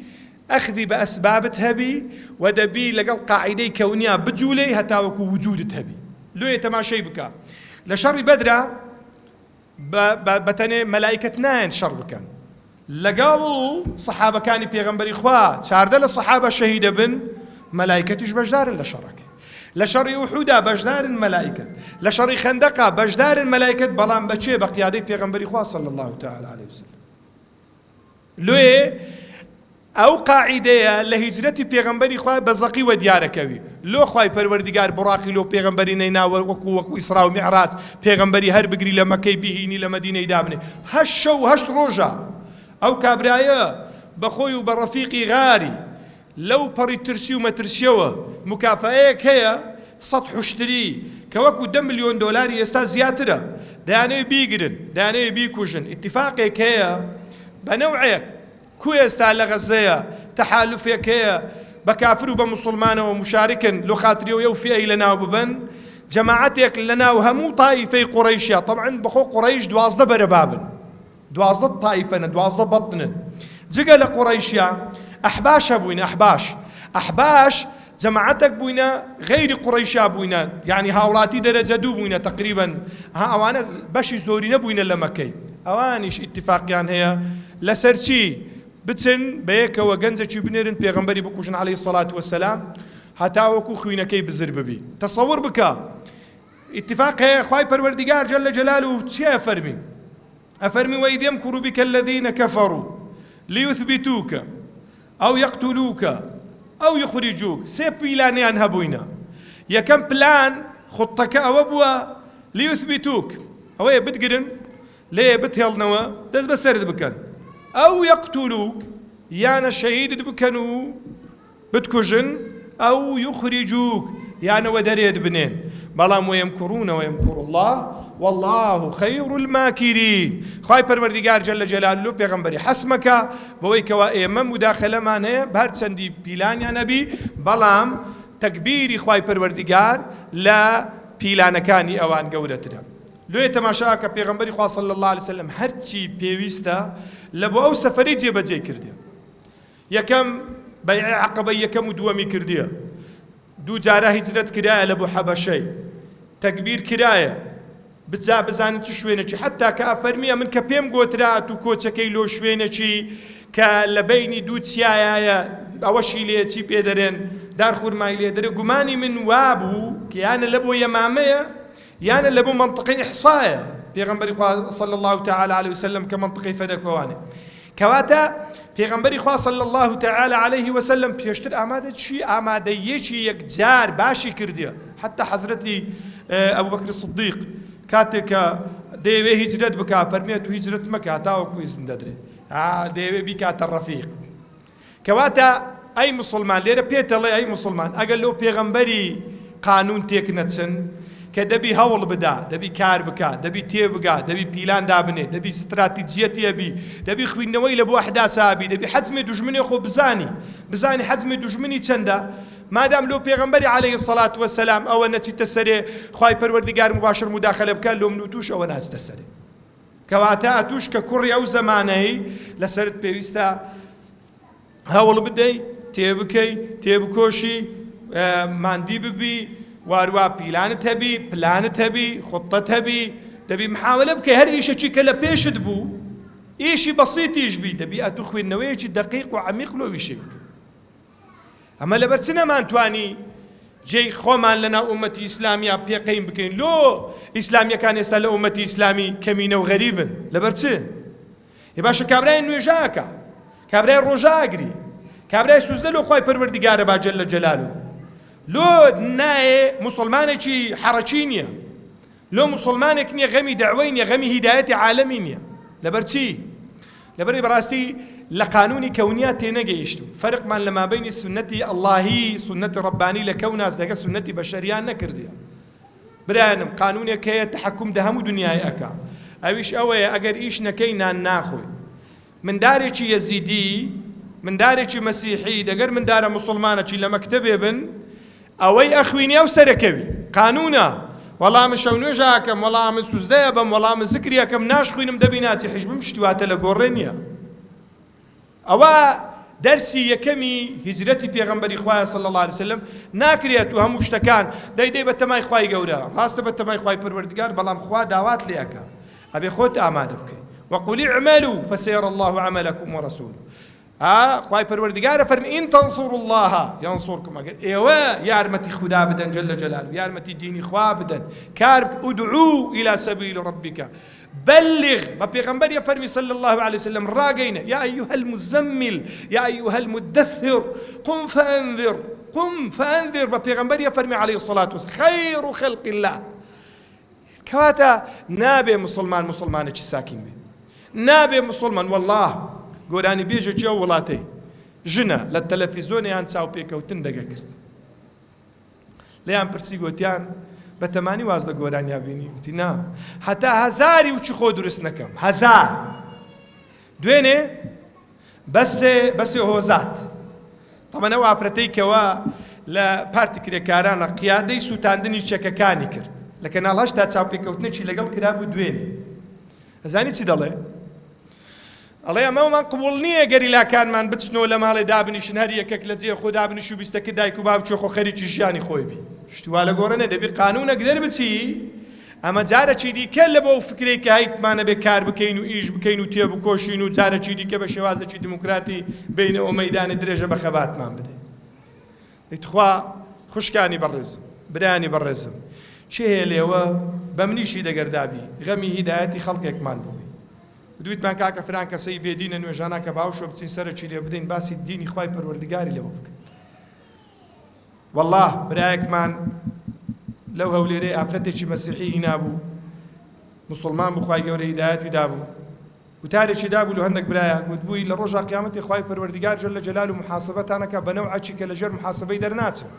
أخذي بأسبابتها بي ودبي لقل قاعدة كونية بجولي هتاوكو وجودتها بي لو يتماشي بك لشر بدرة بتني ملائكة ناين شر بكان لقل صحابة كان بيغمبري إخوة شاردل الصحابة شهيدة بن ملائكة بجدار لشرك لشر وحودة بجدار ملائكة لشر خندقة بجدار ملائكة بلان بچه بقيادة بيغمبري إخوة صلى الله تعالى عليه وسلم لو او قاعده لهجرتي پیغمبري خو بزقي ودياركوي لو خوي پروردگار براقي لو پیغمبري نينا وكو اسراء ومعراج پیغمبري هر بگري لمكي بهيني لمدينه دابني هشو هشت روجا او كابرايا بخوي وبرفيقي غاري لو بري ترسيو ما ترسيو مكافئك هي سطح اشتري كوكو $1 مليون يستا زياتره داني بيقرن داني بيكوجن اتفاقك هي بنوعك كويستا لغزية تحالفك هي بكافر وبمسلمان ومشاركا لو خاطري ويوفي أي لنا وببن جماعتك لنا وهمو طائفة قريشية طبعا بخو قريش دوازده بربابن دوازده طائفة دوازده بطن جقل قريشية أحباش بوينا أحباش جماعتك بوينا غير قريشة بوينا يعني هاولاتي درجة دو بوينا تقريبا أوانا باشي زورينا بوينا لمكي أوانيش اتفاقيان هي لسرشي بتسن بيك وجنزة بنيرن بيغمبري بكوشن عليه الصلاة والسلام هتاوكو خوينكي بزرب بي تصور بك اتفاق هي خواي پروردگار جل جلاله شيء أفرمي وإذ يمكر بك الذين كفروا ليثبتوك أو يقتلوك أو يخرجوك سيب إلاني أنهبوينا یەکەم پلان خوتەکە ئەوە بووە لیوثبیتوک ئەوەیە بتگرن لێ بتهێڵنەوە دەست بەسەرت بکەن ئەو یەقتولوک یانە شەهیدت بکەن و بتکوژن ئەو یوخریجوک یانەوە دەرێت بنێن بەڵام وەیەمکوڕونە وەیەمکوڕ الله والله خير الماكرين خواهی پەروەردیگار جل جلاله پێغەمبەری حەسمەکە بەوەی کەوا ئێمە موداخەلەمان هەیە بە هەر چەندی پیلانیان نەبی بەڵام تەکبیری خواهی پەروەردیگار لە پیلانەکانی ئەوان گەورەترە لێ تەماشا کە پێغەمبەری خوا صلی الله عليه وسلم هەرچی پێویستە لە بۆ ئەو سەفەرەی جێبەجێ کردێ یەکەم بەیعی عەقەبەی یەکەم و دووەمی کردیە دوو جارە هیجرەت کرایە لە بۆ حەبەشەی تەکبیر کرایە بزانن چ شوێنێکی حتا کە ئەفەرمیە من کە پێم گوترات و کۆچەکەی لۆ شوێنێکی کە لە بەینی دوو چیایە ئەوەشی لێ چی پێ دەرێن دارخورمای لێ دەرێ گومانی من وابوو کە یانە لە بۆ یەمامەیە یانە لە بۆ منطقەی ئیحسایە پێغەمبەری خوا صلی الله تعالی عليه وسلم کە منطقەی فەدەکەوانێ کەواتە پێغەمبەری خوا صلی الله تعالی عليه وسلم پێشتر ئامادە چی ئامادەیەکی یەکجار باشی کردیە حتا حەزرەتی ئەبوبەکر سیدیق کاتێک کە دەیەوێ هیجرەت بکا فەرمێت و هیجرەت مەکە تاوەکو ئیزن دەدرێت دەیەوێ بیکاتە ڕەفیق کەواتە ئەی موسڵمان لێرە پێتەڵێ ئەی موسڵمان ئەگەر لەو پێغەمبەری قانون تێک نەچن کە دەبی هەوڵ بدا دەبی کار بکە دەبی تێبگا دەبی پیلان دابنێ دەبی استراتیجیەت هەبی دەبی خوێندنەوەی لە بۆ ئەحداسابی دەبی حەزمی دوژمنی خۆ بزانی حەزمی دوژمنی چەندە مادام لو پێغەمبەری عليه الصلاة والسلام ئەوە نەچیتە سەرێ خوای پەروەردیگار مباشر مداخلە بکە لۆ من و توش ئەوە ناچتە سەرێ کەواتە ئەتوش کە کوڕی ئەو زەمانەی لەسەرت پێویستە هەوڵ بدەی تێبکەی تێبکۆشی ماندی ببی وارووا پیلانت هەبی پلانت هەبی خوتەت هەبی دەبی محاولە بکەی هەر ئیشێکی کە لە پێشت بوو ئیشی بەسیتیش بی دەبی ئەتوو خوێندنەوەیەکی دەقیق و عەمیق لۆ ویشی بکە ئەمە لەبەر چ نەمانتوانی جێی خۆمان لەناو ئومەتی ئیسلامیە پێقەیم بکەین لۆ ئیسلامیەکان ئێستا لە ئومەتی ئیسلامی کەمینە و غەریبن لەبەر چ ێ باشە کابرای نوێژاکە کابرای ڕۆژاگری کابرای سوزدە لۆ خوای پەروەردیگارە با جەل جەلالوه لۆ نایێ موسڵمانێکی حەڕەچی نییە لۆ موسڵمانێک نییە غەمی دەعوەی نییە غەمی هیدایەتی عالەمی نییە لەبەر چی لەبەر بەڕاستی لە قانونی کەونیە تێنەگەیشتو فەرقمان لە مابەینی سنەتی ئەڵڵاهی سنەتی ڕەبانی لە کەوناس لەگە سنەتی بەشەریان نەکردیە برایانم قانونێک هەیە تەحەکوم دە هەموو دنیای ئەکا ئەویش ئەوەیە ئەگەر ئیش نەکەی نان ناخۆی مندارێکی یەزیدی مندارێکی مەسیحی دەگەر مندارە موسڵمانەکی لە مەکتەبێ بن ئەوەی ئەخوینی ئەو سەرەکەوی قانونە وەڵام شەو نوێژاکەم وەڵام سوزدەیە بەم وەڵام زکریەکەم ناشخوینم دەبی ناچی حیزبم شتواتە لە گۆڕێ نییە ئەوە دەرسی یەکەمی هیجرەتی پێغەمبەری خوایە صلی الله عليه وسلم ناکرێت و هەموو شتەکان دەیدەی بە تەمای خوای گەورە ڕاستە بە تەمای خوای پەروەردیگار بەڵام خوا داوات لێەکە ئەبێ خۆت ئامادە بکەیت وقل اعملوا فسيرى الله عملكم ورسوله خوای پەروەردیگارە فەرمی ئین تەنصوروا الله ينصركم ئەگەر ئێوە یارمەتی خوددا بدەن جل جلاله یارمەتی دینی خوا بدەن کار ادعوا الى سبيل ربك بلغ بپیغمبر فرمی صلی الله علیه وسلم راگین یا ایها المزمل یا ایها المدثر قم فانذر بپیغمبر فرمی علیه الصلاة والسلام خیر خلق الله کواتا نابێ مسلمانێکی ساکین بێ نابێ مسلمان والله گۆرانی بێژێکی ئەو وڵاتەی ژنە لە تەلەڤیزۆنیان چاو پێکەوتن دەگە کرد لێیان پرسی گوتیان بە تەمانی واز لە گۆرانیا بینی وتی نا هەتا هەزاری وچی خۆ دروست نەکەم هەزار دوێنێ بەسێ هۆزات تەمەنە ئەو ئافرەتەی کەوە لە پارتی کرێکارانە قیادەی سووتاندنی چەکەکانی کرد لە کەناڵ هەشتا چاو پێکەوتنێکی لەگەڵ کرابوو دوێنێ ئەزانی چی دەڵێ ئەڵێ ئەمەمان قبوڵ نییە گەریلاکانمان بچنەوە لە ماڵێ دابنیشن هەر یەکێک لە جێ خۆ دابنیش و بیستەکە دایک و باوچێ خۆ خەریکی ژیانی خۆی بی شتوا لە گۆڕەنە دەبی قانونەک دەربچی ئەمە جارەکی دیکە لە بۆ فکرەی کە هیتمانە بێ کار بکەین و ئیش بکەین و تێبکۆشین و جارەکی دیکە بە شێوازێکی دموکراتی بینەوە مەیدانی درێژە بە خەباتمان بدەین ئیتخوا خوشکانی بەڕێزم برانی بەڕێزم چی هەیە لێوە بە منیشی دەگەردابی غەمی هیدایەتی خەڵکێکمان بووی دویتمان کاکە فران کەسەی بێدینە نوێژانە کە باوشۆ بچین سەرەکی لێ بدەین باسی دینی خوای پەروەردیگاری لەوە بکەین والله برایەکمان لەو هەولێرەی ئافرەتێکی مەسیحی نابوو مسلمان بوو، خوای گەورە هیدایەتی دابوو، وتارێکی دابوو لە هەندێک برایە گوتبووی لە ڕۆژا قیامەتی خوای پەروەردیگار جەل جەلال و محاسبەتانەکە بە نەوعێکی کە لەژێر محاسبەی دەرناچێت.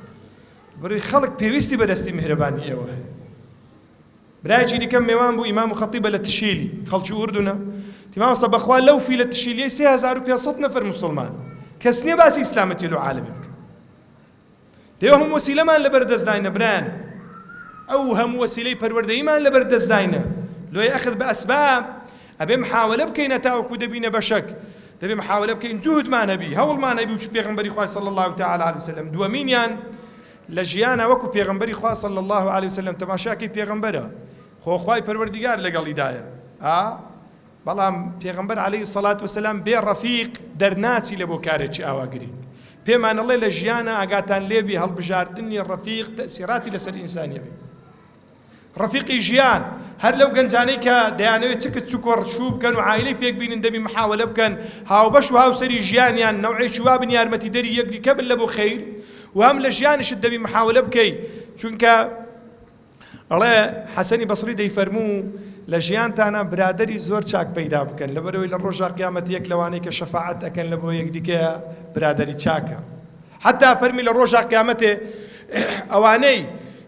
بڕی خەڵک پێویستی بەدەستی میهرەبانی ئێوە هەیە. برایەکی دیکەم میوان بوو ئیمام خەتیبە لە تشیلی، خەڵکی ئوردونە، تیمامەسە بەخوا لەو فی لە تشیلیە 3500 نەفەر مسلمان، کەس نییە باسی ئیسلامەتی لە عالەمی بکە. دەیەوە هەموو وەسیلەمان لەبەردەستداینە برایان، ئەو هەموو وەسیلەی پەروەردەییمان لەبەردەستداینە، لۆی ئەخذ بە ئەسباب ئەبێ محاولە بکەینە تاوەکو دەبینە بەشەک، دەبێ محاولە بکەین جوهدمان هەبی، هەوڵمان هەبی و پێغەمبەری خوا صلی الله تعالی علیه وسلم. دووەمینیان لە ژیانە وەکو پێغەمبەری خوا صلی الله علیه وسلم تەماشاکەی پێغەمبەرە، خۆ خوای پەروەردیگار لەگەڵیدایە، بەڵام پێغەمبەر عەلەیهی السەڵات وەسەلام بێ ڕەفیق دەرناچی لە بۆ کارێکی ئاواگری. پێمان ئەڵێ لە ژیانە ئاگاتان لێبی هەڵبژاردنی ڕەفیق تەئسیراتی لەسەر ئینسانیە بێ. ڕەفیقی ژیان هەر لەو گەنجانەی کە دەیانەوێت چکت چوکۆڕ شوو بکەن و عایلەی پێک بینن دەبی محاولە بکەن هاوبەش و هاوسەری ژیانیان نەوعێکی وا بن یارمەتیدەری یەکدیکە بن لە بۆ خەیر، و هەم لە ژیانشت دەبی محاولە بکەی. چونکە ئەڵێ حەسەنی بەسری دەیفەرموو لە ژیانتانە برادەری زۆر چاک پەیدا بکەن، لەبەرەوەی لە ڕۆژا قیامەت یەک لەوانەی کە شەفاعەت ئەکەن لە بۆ یەکدیکەیە برادەری چاکە. حتا فەرمی لە ڕۆژا قیامەتێ ئەوانەی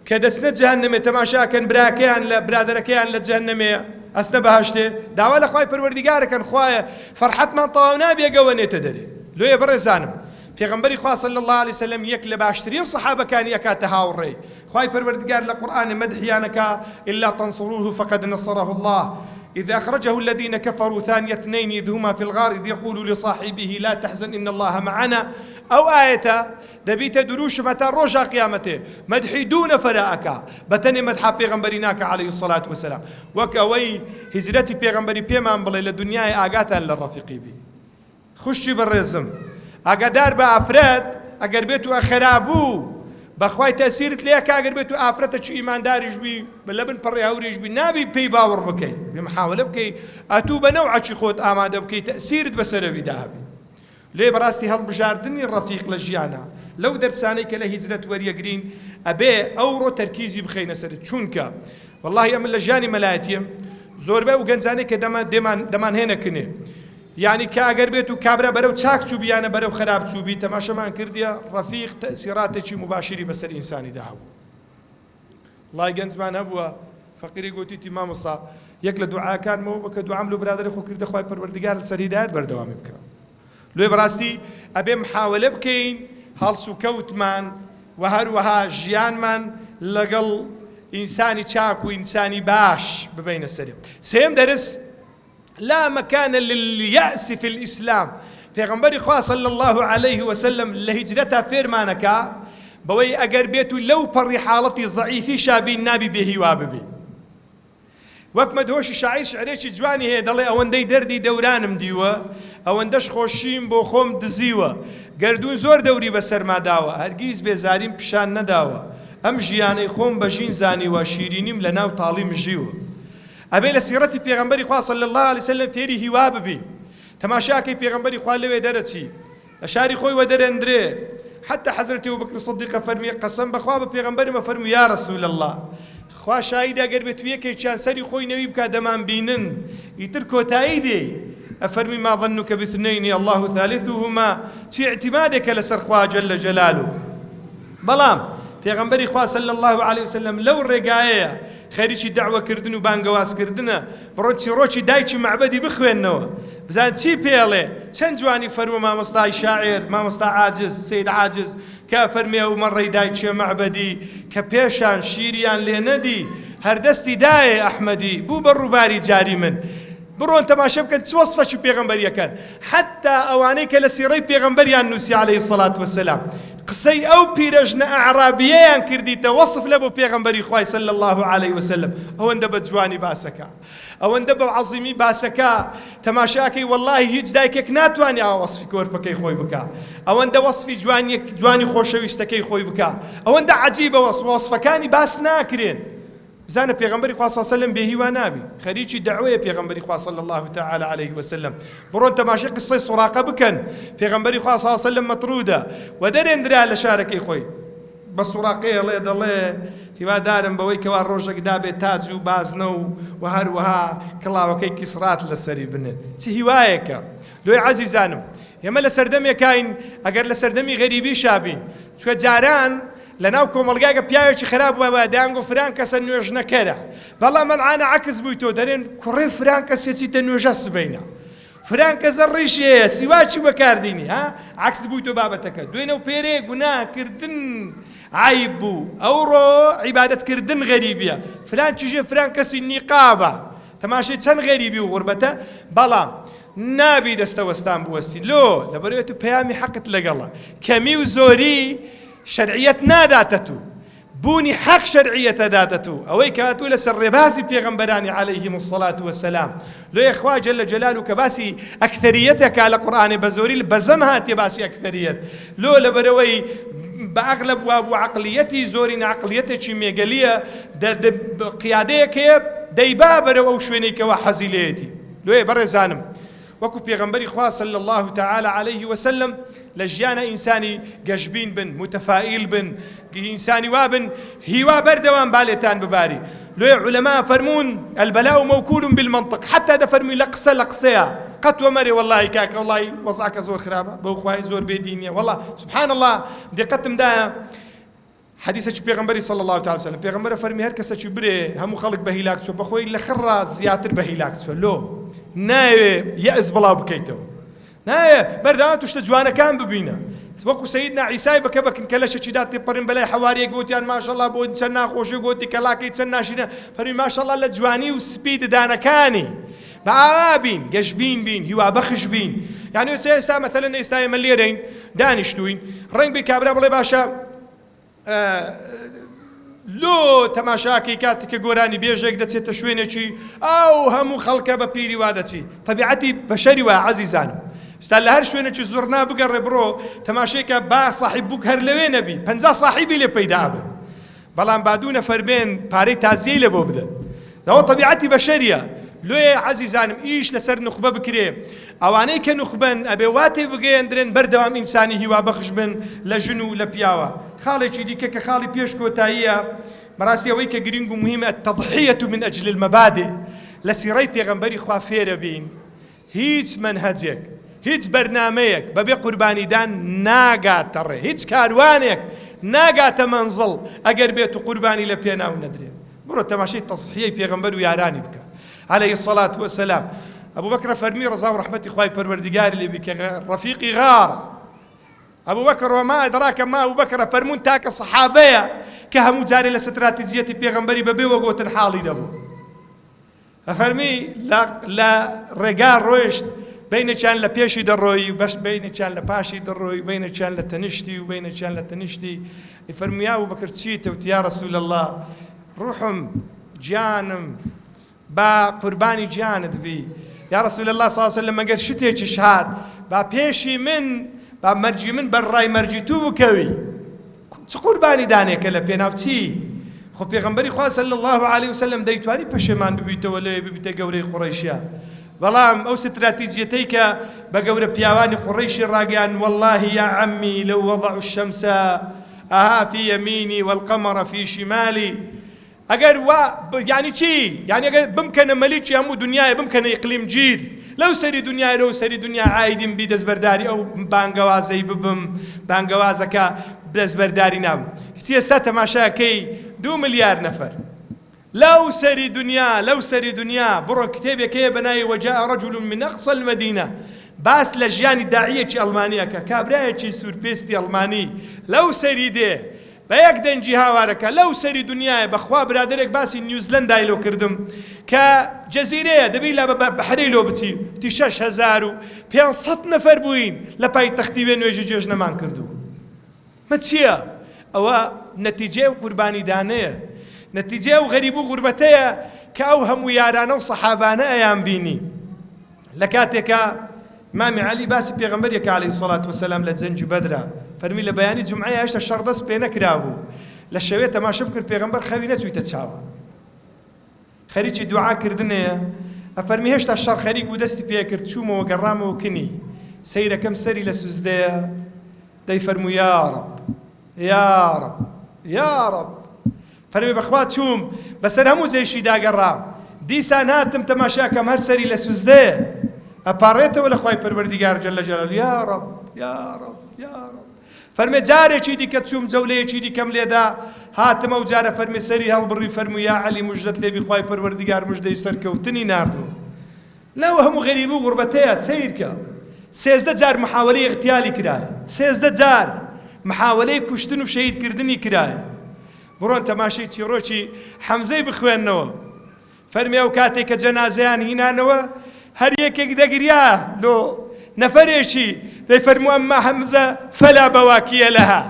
کە دەچنە جەهەنەمێ تەماشاکەن براکەیان لە برادەرەکەیان لە جەهەنەمێ ئەچنە بەهەشتێ، داوا لە خوای پەروەردیگارەکەن خوایە فەرحەتمان تەواو نابێگەوە نێتە دەرێ. لۆیە بەڕێزانم پێغەمبەری خوا صلی الله علیه وسلم یەک لە باشترین سەحابەکانی ئەکاتە هاوڕێی. خوای پەروەردیگار لە قورئانە مەدحیانەکە إلا تنصروه فقد نصره الله إذ أخرجه الذين كفروا ثاني اثنين إذ هما في الغار إذ يقول لصاحبه لا تحزن إن الله معنا. أو آية دبيت دروش متى رجع قيامته مدحدون فراءك بتني مدح بيغمبريناك عليه الصلاة والسلام وكوي هجرتي بيغمبري بيمان بلي للدنيا آقاتا للرفيقي بي خشي بالرزم أقدار بأفراد أقر بيتو أخرابو بەخوای تەسیرت لێ کاگەر بێت و ئافرەتە ئیمان داریش بی لە بن پەڕی هەوریش بی نابی پێی باوەڕ بکەی، بێ محاولە بکەی ئەتوو بە نەوعەکی خۆت ئامادە بکەی تەسیرت بەسەرەویدا هەبی. لێ بەڕاستی هەڵبژاردننی ڕەفیق لە ژیانە لەو دەرسانەی کە لە هیجرەت وەریەگرین ئەبێ ئەوڕۆ تەرکیزی بخەینە سەرت، چونکە وەڵڵاهی ئەمن لە ژیانی مەلایەتیە زۆربەی و گەنجانەی کە دەمانهێنەکنێ، یعنی کە ئەگەر بێت و کابرا بەرەو چاک چوو بیانە بەرەو خراپ چوو بی تەماشەمان کردیە ڕەفیق تەئسیراتێکی مباشری بەسەر ئینسانیدا هەبوو. وڵای گەنجمان هەبووە فەقیری گوتیتی مامۆستا یەک لە دوعاکانمەوە بکە دوعام لە برادەری خۆ کردە خوای پەروەردیگار لەسەر هیدایەت بەردەوامی بکە. لێ بەڕاستی ئەبێ محاولە بکەین هەڵس و کەوتمان و هەروەها ژیانمان لەگەڵ ئینسانی چاک و ئینسانی باش ببینە سەرێ. سێم دەرس لا مكان لليأس في الإسلام. پیغمبر خوا صلى الله عليه وسلم لهجرتا فيرمانكا بوي اگر بيتو لو پر حالتي ضعيفي شابين نابي به واببي وەک مەدهۆشی شاعیر شعرێکی جوانی هەیە دەڵێ ئەوەندەی دەردی دەورانم دیوە ئەوەندەش خۆشیم بۆ خۆم دزیوە گەردوون زۆر دەوری بەسەرما داوە هەرگیز بێزاریم پیشان نەداوە ئەم ژیانەی خۆم بەژین زانیوە شیرینیم لە ناو تاڵی مژیوە. ئەبێ لە سیرەتی پێغەمبەری خوا صلی الله علیه وسلم فێری هیوا ببین تەماشاکەی پێغەمبەری خوا لەوێ دەرەچی لە شاری خۆی وەدەرەندرێ حتى حەزرەتی ئەبوبەکر سیدیق فەرمی قەسەم بەخوا بە پێغەمبەرمە فەرمووی یا رەسوول الله خوا شاهید ئەگەر بێت یەکێکیان سەری خۆی نەوی بکات دەمان بینن ئیتر کۆتایی دێ ئەفەرمی ما ظنك باثنين الله ثالثهما چی اعتمادێکە لەسەر خوا جل جلاله. بەڵام پێغەمبەری خوا صلی الله علیه وسلم لەو ڕێگایەیە خەریکی دەعوەکردن و بانگەوازکردنە بڕۆ چیرۆکی دایکی مەعبەدی بخوێننەوە بزان چی پێڵێ چەند جوانی فەرموو مامۆستای شاعیر مامۆستا عاجز سید عاجز کە فەرمێ و مەڕەی دایکی مەعبەدی کە پێشان شیریان لێ نەدی هەردەستی دایێ ئەحمەدی بوو بە ڕووباری جاری من بڕۆن تەماشە بکەن چ وەسفەشی پێغەمبەریەکەن حتا ئەوانەی کە لە سیرەی پێغەمبەریان نووسی عەلەیهی السەڵات وەسەلام قسەی ئەو پیرەژنە ئەعرابیەیان کردیتە وەصف لە بۆ پێغەمبەری خوای صلی الله علیه وسلم ئەوەندە بە جوانی باسەکە ئەوەندە بە عەزیمی باسەکە تەماشاکەی وەڵڵاهی هیچ دایکێک ناتوانێ ئەوە وەصفی کۆرپەکەی خۆی بکە ئەوەندە وەصفی جوانی خۆشەویستەکەی خۆی بکە ئەوەندە عەجیبە وەصفەکانی باس ناکرێن. بزانە پێغەمبەری خوا صلی الله علیه وسلم بێهیوا نابی خەریکی دەعوەیە پێغەمبەری خوا صلی الله تعالی علیه وسلم بڕۆن تەماشای قسەی سوراقە بکەن پێغەمبەری خوا صلی الله علیه وسلم مەطرودە و دەرێنرا لە شارەکەی خۆی بە سوراقەیە دەڵێ هیوادارم بەوەی کەوا ڕۆژێک دابێت تاج و بازنە و هەروەها کڵاوەکەی کیسرات لەسەری بنێت چی هیوایەکە لۆی عەزیزانم ئێمە لە سەردەمێکین ئەگەر لە سەردەمی غەریبی شابین چکە جاران لەناو کۆمەڵگایکە پیاوێکی خراپ بووە دەیانگۆ فران کەسە نوێژ نەکەرە بەڵام مەلعانە عەکس بووی تۆ دەرێن کوڕێ فران کەسێکیتە نوێژە سبەینە فران کەسە ڕیشەیە سیواچی بەکاردینی ها عەکس بووی تۆ بابەتەکە دوێنە و پێرێ گوناهکردن عیب بوو ئەوڕۆ عیبادەتکردن غەریبیە فران چیژێ فران کەسی نیقابە تەماشای چەند غەریبی و غوربەتە بەڵام نابی دەستەوەستان بوەستی لۆ لەبەرەوەی تو پەیامی حەقت لەگەڵە کەمی و زۆری شەرعیەت ناداتە تو بوونی حەق شەرعیەتە داتە تو ئەوەی کاتوو لەسەر ڕێبازی پێغەمبەرانی عەلەیهیمو الصەلاة وەسەلام لۆیە خوا جەلە جەلالو کە باسی ئەکتەریەتێکا لە قورئانێ بە زۆری بەزەم هاتێ باسی ئەکتەریەت لۆ لەبەرەوەی بەعەغلب وابوو عەقلیەتی زۆری نەعەقلیەتێکی مێگەلیە قیادەیەک هەیە دەیبا بەرەو ئەو شوێنەی کەوا حەزی لێیەتی لۆیە بەڕێزانم وەکو پێغەمبەری خوا صلی الله تعالی علیه وسلم لە ژیانە ئینسانی گەشبین بن متفائیل بن ئینسانی وا بن هیوا بەردەوام بالێتان بباری لۆیە عولەما فەرمون البەلاء موکول بالمنطق حتى دەفەرمی لە قسەیە قەت وەمەرێ وەڵڵاهی کاکە وەڵڵاهی وەزعەکە زۆر خراپە بەو خوای زۆر بێدینیە وەڵڵا سبحان الله دقەتمدایە حديث پیغمبری صلی الله تعالی وسلم پیغمبر فرمی هر کس چی بره همو خلق به هلاک شو بخوی لخرا زیاتر به هلاک شو لو نایه یأز بلاو بکیتو نایه بردان توشت جوانه کام ببینه وەکو سیدنا عیسای بەکە بکن کە لەشە چیدا تێپەڕین بەلای حەواریە گوتیان ماشەڵڵا بۆ چەند ناخۆشی گوتی کەلاکەی چەند ناشینە فەرمی ماشەڵڵا لە جوانی و سپی ددانەکانی بە ئاوا بین گەشبین بین هیوا بەخش بین یعنی ئێستا مەثەلەن ئێستا ئێمە لێرەین دانیشتوین ڕەنگ بێ کابرا بڵێ باشە لۆ تەماشاکەی کاتی کە گۆرانی بێژێک دەچێتە شوێنێکی ئەو هەموو خەڵکە بە پیری وا دەچی تەبیعەتی بەشەری وایە عەزیزانم ستا لە هەر شوێنێکی زۆر نابگەڕێ بڕۆ تەماشەیەکە با ساحیب بووک هەر لەوێ نەبی 50 ساحیبی لێ پەیدا بن بەڵام با دوو نەفەر بێن پارەی تازیەی لە بۆ بدەن ئەوە تەبیعەتی بەشەریە لۆیە عەزیزانم ئیش لەسەر نوخبە بکرێ ئەوانەی کە نوخبەن ئەبێ واتێ بگەیەندرێن بەردەوام ئینسانی هیوا بەخش بن لە ژن و لە پیاوە خاڵێکی دیکە کە خاڵی پێش کۆتاییە بەڕاستی ئەوەی کە گرنگ و مهمە التضحیة من أجل المبادئ لە سیرەی پێغەمبەری خوا فێرە بین هیچ منهەجێک هیچ بەرنامەیەک بەبێ قوربانیدان ناگاتە ڕێ هیچ کاروانێک ناگاتە مەنزڵ ئەگەر بێت و قوربانی لە پێناو نەدرێ بڕۆ تەماشای تەصحیەی پێغەمبەر و یارانی بکە عليه الصلاة والسلام أبو بكر فرمي رضا ورحمة إخوائي پروردگار اللي بك رفيقي غار أبو بكر وما أدراك ما أبو بكر فرمون تاك الصحابية كهم جاري لاستراتيجية بيغمبري ببي وقوة حالي دبو فرمي لا رجال روشت بين كان لبيشي دروي بس بين كان لباشي دروي بين كان لتنشتي وبين كان لتنشتي فرمي يا أبو بكر تشيت يا رسول الله روحهم جانم با قربانی جانت بی یا رسول الله صلی الله علیه وسلم مگر شتێکی شهاد با پێشی من با مەرجی من بەڕای مەرجی تو بکەوی چ قوربانی دانێکە لە پێناو چی خۆ پێغەمبەری خوا صلی الله علیه وسلم دەیتوانی پەشێمان ببیتەوە لێ ببیتە گەورەی قوڕەیشیە بەڵام ئەو ستراتیجیەتەی کە بە گەورە پیاوانی قوڕەیشی ڕاگەیان والله يا عمي لو وضعوا الشمس أها في يميني والقمر في شمالي اگر يعني چی يعني اگر بمكن مليك همو دنيا بمكن اقليم جيل لو سري دنيا عايدين بدز برداري او بانغوازي ببم بانغوازكا بدز برداري نام سياستا تماشاكي 2 مليار نفر لو سري دنيا برو كتابك يا بناي وجاء رجل من اقصى المدينه باس لجياني داعيه المانيا كابرايه سوربيستي الماني لو سري ده بەیەک دەنجی هاوارەکە لەو سەری دنیاە بەخوا برادێک باسی نیوزلەندای لۆ کردم کە جەزیرەیە دەبی لە بەحرەی لۆ بچی تی 6500 نەفەر بووین لە پایتەختی وێ نوێژی جێژنەمان کردو مە چییە ئەوە نەتیجێ و قوربانیدانەیە نەتیجێ و غەریب و غوربەتەیە کە ئەو هەموو یارانە و سەحابانە ئەیان بینی لە کاتێکە مامی علی باسی پێغەمبەرێکە عەلەیهی الصەلاة وەسەلام لە جەنگی بەدرە فەرمی لە بەیانی جومعەیە هێشتا شەڕ دەست پێ نەکرابوو لە شەوێ تەماشەم کرد پێغەمبەر خەوی نەچوویتە چاوە خەریکی دوعاکردنەیە ئەفەرمی هێشتا شەڕ خەریک بوو دەستی پێ کرد چوومەوە گەڕامەوە کنی سەیرەکەم سەری لە سوزدەیە دەیفەرموو یا ڕەب فەرمی بەخوا چووم بەسەر هەموو جێشی داگەڕام دیسان هاتم تەماشاکەم هەر سەری لە سوزدەیە ئەپاڕێتەوە لە خوای پەروەردیگار جەلە جەلالوهو یا ڕەب یا ڕەب یا ڕەب فەرمێ جارێکی دیکە چووم جەولەیەکی دیکەم لێدا هاتمە و جارە فەرمی سەری هەڵبڕی فەرمووی یا عەلی موژدەت لێبی خوای پەروەردیگار موژدەی سەرکەوتنی ناردووە لەوە هەموو غەریبی و غوربەتەیە سەیرکە 13 جار محاولەی اغتیالی کرایە 13 جار محاولەی کوشتن و شەهیدکردنی کرایە بڕۆن تەماشای چیرۆکی حەمزەی بخوێننەوە فەرمی ئەو کاتێک کە جەنازەیان هینانەوە هەر یەکێک دەگریا لۆ نەفەرێکی دەیفەرموو ئەمما حەمزە فەلا بەواکیە لەها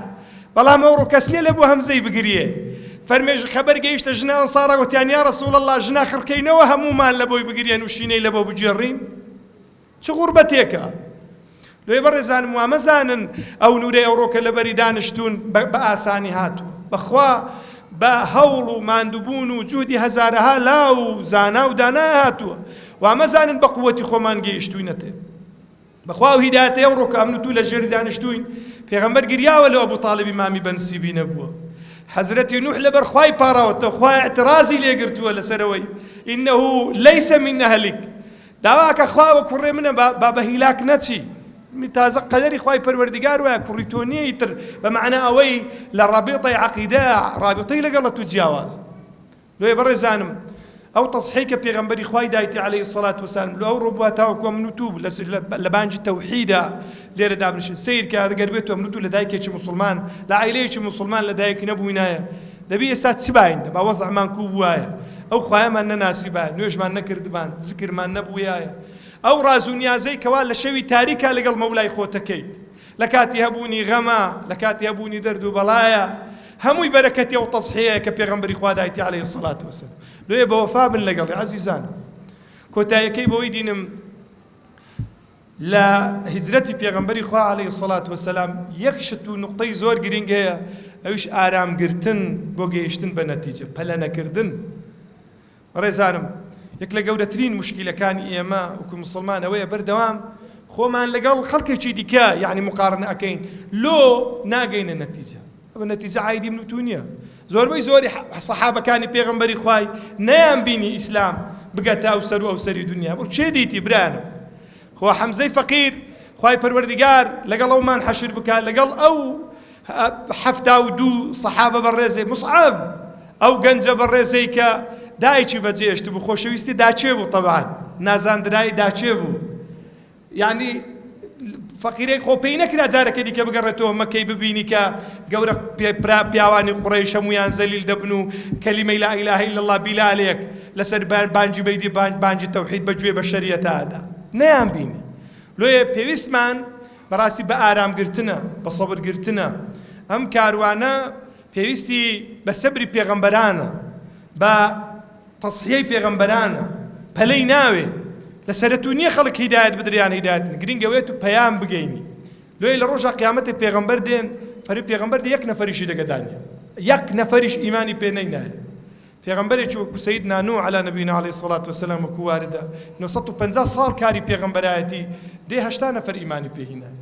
بەڵام ئەوڕۆ کەس نییە لە بۆ هەمزەی بگریێ فەرمێژ خەبەر گەیشتە ژنە ئەنسارە وتیان یا ڕەسوڵ الله ژنا خڕکەینەوە هەموومان لە بۆی بگرێن و شینەی لە بۆ بجێڕین چ غوربەتێکە لێ بەڕێزانم وامەزانن ئەو نورەی ئەوڕۆکە لەبەری دانیشتوون بە ئاسانی هاتووە بەخوا بە هەوڵ و ماندووبوون و جوودی هەزارەها لاو و زانا و دانا هاتووە وامەزانن بە قووەتی خۆمان گەیشتوینەتێ بەخوا و هیدایەتە ئەوڕۆکە ئەمن و لە ژێری دانیشتوین پێغەمبەر گریاوە لەو ئەبوو تاڵیبی مامی بەنسیبی نەبووە حەزرەتی نوح لەبەر خوای پاڕاوەتەوە خوای اعترازی لێگرتووە لەسەرەوەی ئینەهو لەیسە من ئەهلیک داواکە خواوە کوڕێ منە با بە هیلاک نەچی تازە قەدەری خوای پەروەردیگار وایە کوڕی تۆ نییە ئیتر بەمەعنا ئەوەی لە ڕابێتەی عەقیدە ڕابێتەی لەگەڵە تو جیاواز لێ بەڕێزانم ئەو تەصحیح کە پێغەمبەری خوای دایتی عەلەیهی السەڵات وەسەلام لە ئەو ڕۆبووە تاوەکو من و تو لە بانجی تەوحیدە لێرە دابنشین سیر کە دەگەر بێت من و تو لە دایکێکی موسڵمان لە عایلەیەکی موسڵمان لە دایکی نەبووینایە دەبی ئێستا چ باین با وەزعمان کوو بووایە ئەو خوایەمان نەناسیبایە نوێژمان نەکردبان زکرمان نەبوویایە ئەو ڕاز و نیازەی کەوا لە شەوی تاریکا لەگەڵ مەولای خۆتەکەیت لە کاتی هەبوونی غەمە لە کاتی هەبوونی دەرد و بەڵایە هەمووی بەرەکەتی ئەو تەصحیحەیە کە پێغەمبەری خوا دایەتی عەلەیهی السەڵات وەسەلام لێ بە وەفا بن لەگەڵی عەزیزانم کۆتاییەکەی بەوەی دینم لە هیجرەتی پێغەمبەری خوا عەلەیهی السەڵات وەسەلام یەک شت و نوقتەی زۆر گرنگ هەیە ئەویش ئارامگرتن بۆ گەیشتن بە نەتیجە پەلە نەکردن ڕێزانم یەک لە گەورەترین مشکلەکانی ئێمە وەکو موسڵمان ئەوەیە بەردەوام خۆمان لەگەڵ خەڵکێکی دیکە یعنی مقارنە ئەکەین لۆ ناگەینە نەتیجە ئەوە نەتیجە عایدی من و تو نییە زۆربەی زۆری سەحابەکانی پێغەمبەری خوای نەیان بینی ئیسلام بگەتە ئەو سەر و ئەو سەری دنیا بڕ چێ دیتی برانم خۆ حەمزەی فەقیر خوای پەروەردیگار لەگەڵ ئەومان حەشر بکات لەگەڵ ئەو 72 سەحابە بەڕێزەی مصعب ئەو گەنجە بەڕێزەی کە دایکی بەجێشت بوو خۆشەویستی داچێ بوو طەبعاً نازاندرایی داچێ بوو یعنی فەقیرێک خۆ پێی نەکرا جارەکە دیکە بگەڕێتەوە مەکەی ببینی کە گەورە پیاوانی قوڕەیش هەموویان زەلیل دەبن و کەلیمەی لا ئیلاهە ئیلا الله بیلالێک لەسەر بانجی بەیدی بانجی تەوحید بەگوێ بە شەریعەتەدا نەیان بینی لۆیە پێویستمان بەڕاستی بە ئارامگرتنە بە سەبرگرتنە ئەم کاروانە پێویستی بە سەبری پێغەمبەرانە بە تەصحیحی پێغەمبەرانە پەلەی ناوێ لەسەرەت و نییە خەڵک هیدایەت بدریان هیدایەت گرنگەوێت و پەیام بگەینی لۆی لە ڕۆژە قیامەتێ پێغەمبەر دێن فەری پێغەمبەر یەک نەفەریشی دەگەدانیە یەک نەفەریش ئیمانی پێ نەینایە پێغەمبەرێکی وەکو سەیدنا نوح عەلا نەبینا عەلەیهی السەڵات وەسەلام وەکو واردە 950 ساڵ کاری پێغەمبەرایەتی دێ 80 نەفەر ئیمانی پێ هینایە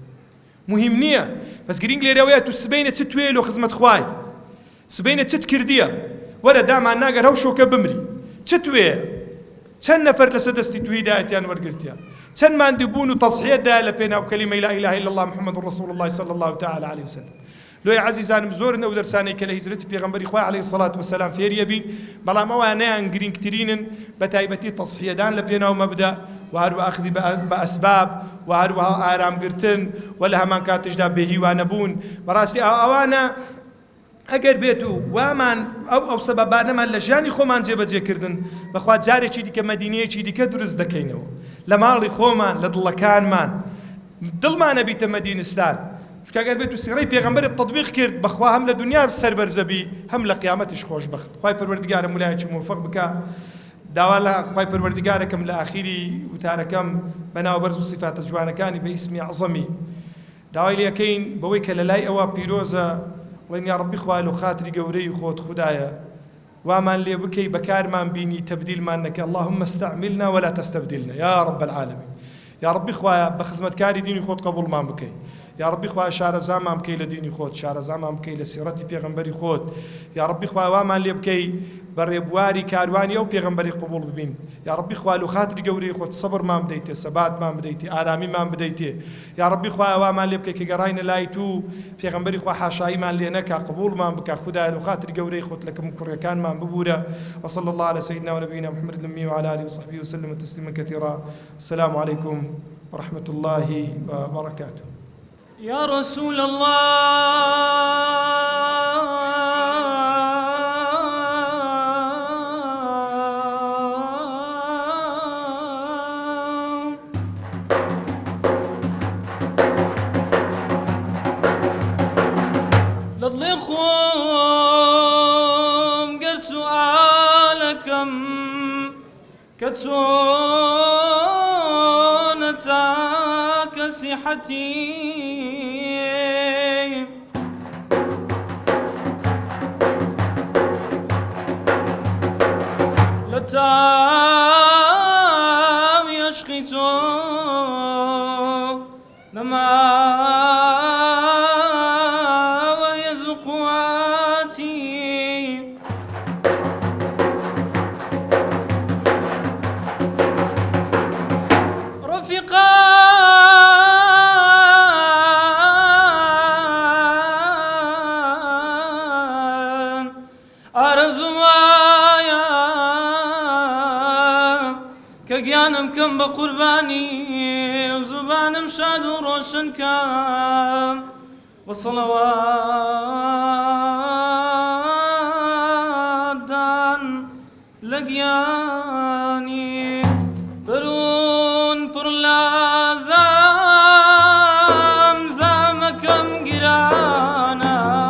مهم نییە بەس گرنگ لێرەوەیە تو سبەینە چ توێ لۆ خزمەت خوای سبەینە چت کردیە وەرە دامان ناگەر هەو شۆکە بمری چ توێ چەند نەفەر لەسەر دەستی تو هیدایەتیان وەرگرتیان چەند ماندووبوون و تەصحیحەتدا لە پێناو کەلیمەی لا ئیلاهە ئیلا الله محەممەد ڕەسوڵ الله صلی الله تعالی عەلەیهی وسەلەم لۆی عەزیزانم زۆرن ئەو دەرسانەی کە لە هیجرەتی پێغەمبەری خوا عەلەیهی السەڵات وەسەلام فێریە بین بەڵام ئەوانەیان گرنگترینن بە تایبەتی تەصحیحەدان لە پێناو مەبدا و هەروە ئەخذی بە ئەسباب و هەروەها ئارامگرتن و لە هەمان کاتشدا بێهیوانە بوون بەڕاستی ئەوانە ئەگەر بێت و وامان ئەو سەبەبانەمان لە ژیانی خۆمان جێبەجێکردن بەخوا جارێکی دیکە مەدینەیەکی دیکە دروست دەکەینەوە لە ماڵی خۆمان لە دڵەکانمان دڵمانە بیتە مەدینستان چونکە ئەگەر بێت و سیرەی پێغەمبەرت تەطبیق کرد بەخوا هەم لە دنیا سەربەرزەبی هەم لە قیامەتیش خۆشبەخت خوای پەروەردیگارە مولایەکی موفق بکە داوا لە خوای پەروەردیگارەکەم لە ئاخیری وتارەکەم بەناوبەرز و صفاتە جوانەکانی بە ئیسمی عەزەمی داوای لێکەین بەوەی کە لە لای ئەوە پیرۆزە وڵین یا ڕەبی خوای و خاتری گەورەی خۆت خودایە وامان لێ بکەی بەکارمان بینی تەبدیلمان نەکە اللهم استعملنا ولا تستبدلنا يا رب العالمين يا ربي خوایە بە خزمەتکاری دینی خۆت قبوڵمان بکەی یا ڕبی خوا شارەزامان بکەی لە دینی خۆت شارەزامان بکەی لە سیرەتی پێغەمبەری خۆت یا ڕبی خوا وامان لێ بکەی بە ڕێبواری کاروانی ئەو پێغەمبەری قبول ببین یا ڕبی خوا لە خاتری گەورەی خۆت سەبرمان بدەیتێ سەباتمان بدەیتێ ئارامیمان بدەیتێ یا ڕبی خوا وامان لێ بکەی کە گەڕاینە لای تو پێغەمبەری خوا حاشاییمان لێ نەکا قبولمان بکە خودای لە خاتری گەورەی خۆت لەکەم کوڕەکانمان ببورە وصلى الله على سيدنا ونبينا محمد الأمي وعلى آله وصحبه وسلم تسليما كثيرا السلام عليكم ورحمة الله وبركاته يا رسول الله لضلخهم قر سؤالكم كتسونتك صحتي لتام يشخيتو لما ويزقواتي رفقا كجانم كم بقرباني وزبانم شاد وروشن كام والصلوات دان لقياني برون برلازام زامكم قرانا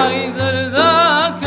ويذر ذاك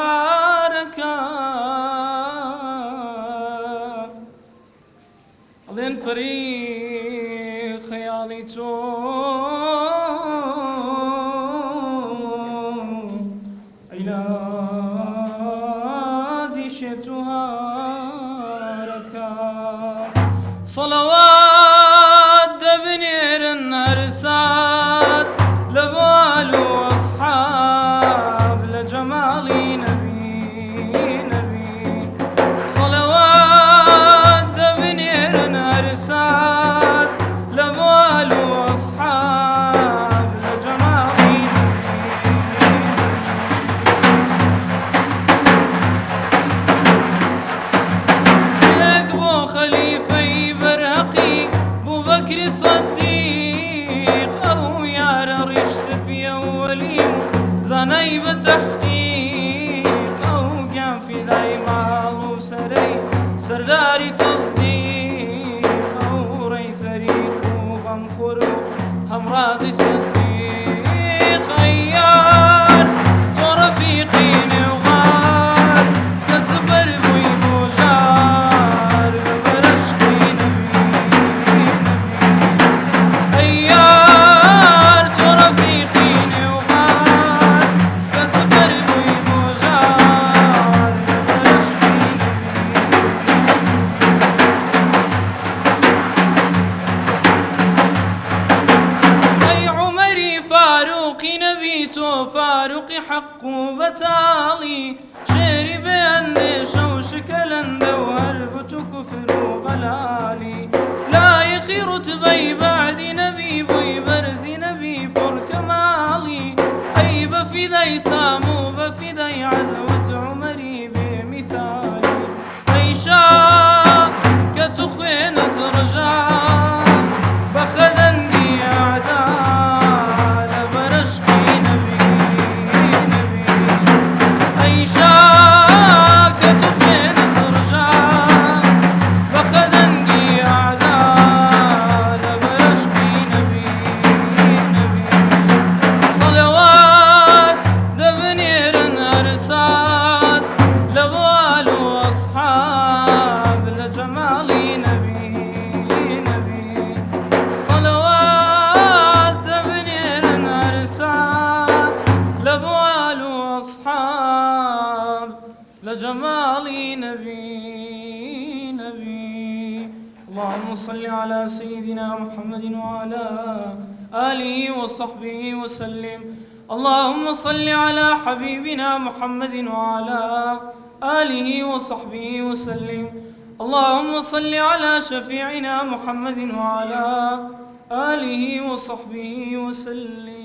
جوهرك أڵێن پەری خەیاڵی تۆ عیلاجی شێتوهارەکە صلوات دەبنێرن هەر سات لە بال و ئەسحاب لە جەماڵی نەبی صلوات دەبنێرن هەر سات لە بال و ئەسحاب لە جەماڵی یەک بۆ خەلیفەی بەرهەقی بووبەکری سەدیق ئەو یارە ڕیش سپیە و وەلی و زانای بە تەحقیق ئەو گیان فیدای ماڵ و سەرەی سەرداری تەصدیق ئەو ڕێی تەریق و غەمخۆر و هەمڕازی سەدیق ئەی یار تۆ ڕەفیقی نێوغار کە سپەر بووی بۆ ژار لەبەر عشقی نەبی ئەی یار تۆ ڕەفیقی نێوغار کە سپەر بووی بۆ ژار لەبەر عشقی ئەی عومەری فاروقی نەبی تۆ فاروقی حەق و بەتاڵی شێری بێندێشە و شکەلەندە و هەر بت و کوفر و غەلالی لایەقی ڕوتبەی بەعدی نەبی بووی بەرزی نەبی پڕکەماڵی ئەی بە فیدای سام و بە فیدای عەزەوت عومەری بێمیثالی ئەی شاه کە تو خوێنت ڕژا بە خەلەنگی ئەعدا لەبەر عشقی نەبی ئەی شاه کە تو خوێنت ڕژا بە خەلەنگی ئەعدا لەبەر عشقی نەبی صلوات دەبنێرن هەر سات لە بال و ئەسحاب لە جەماڵی نەبی صلوات دەبنێرن هەر سات لە بال و ئەسحاب لە جەماڵی نەبی اللهم صل على سيدنا محمد وعلى آله وصحبه وسلم اللهم صل على حبيبنا محمد وعلى آله وصحبه وسلم اللهم صل على شفيعنا محمد وعلى آله وصحبه وسلم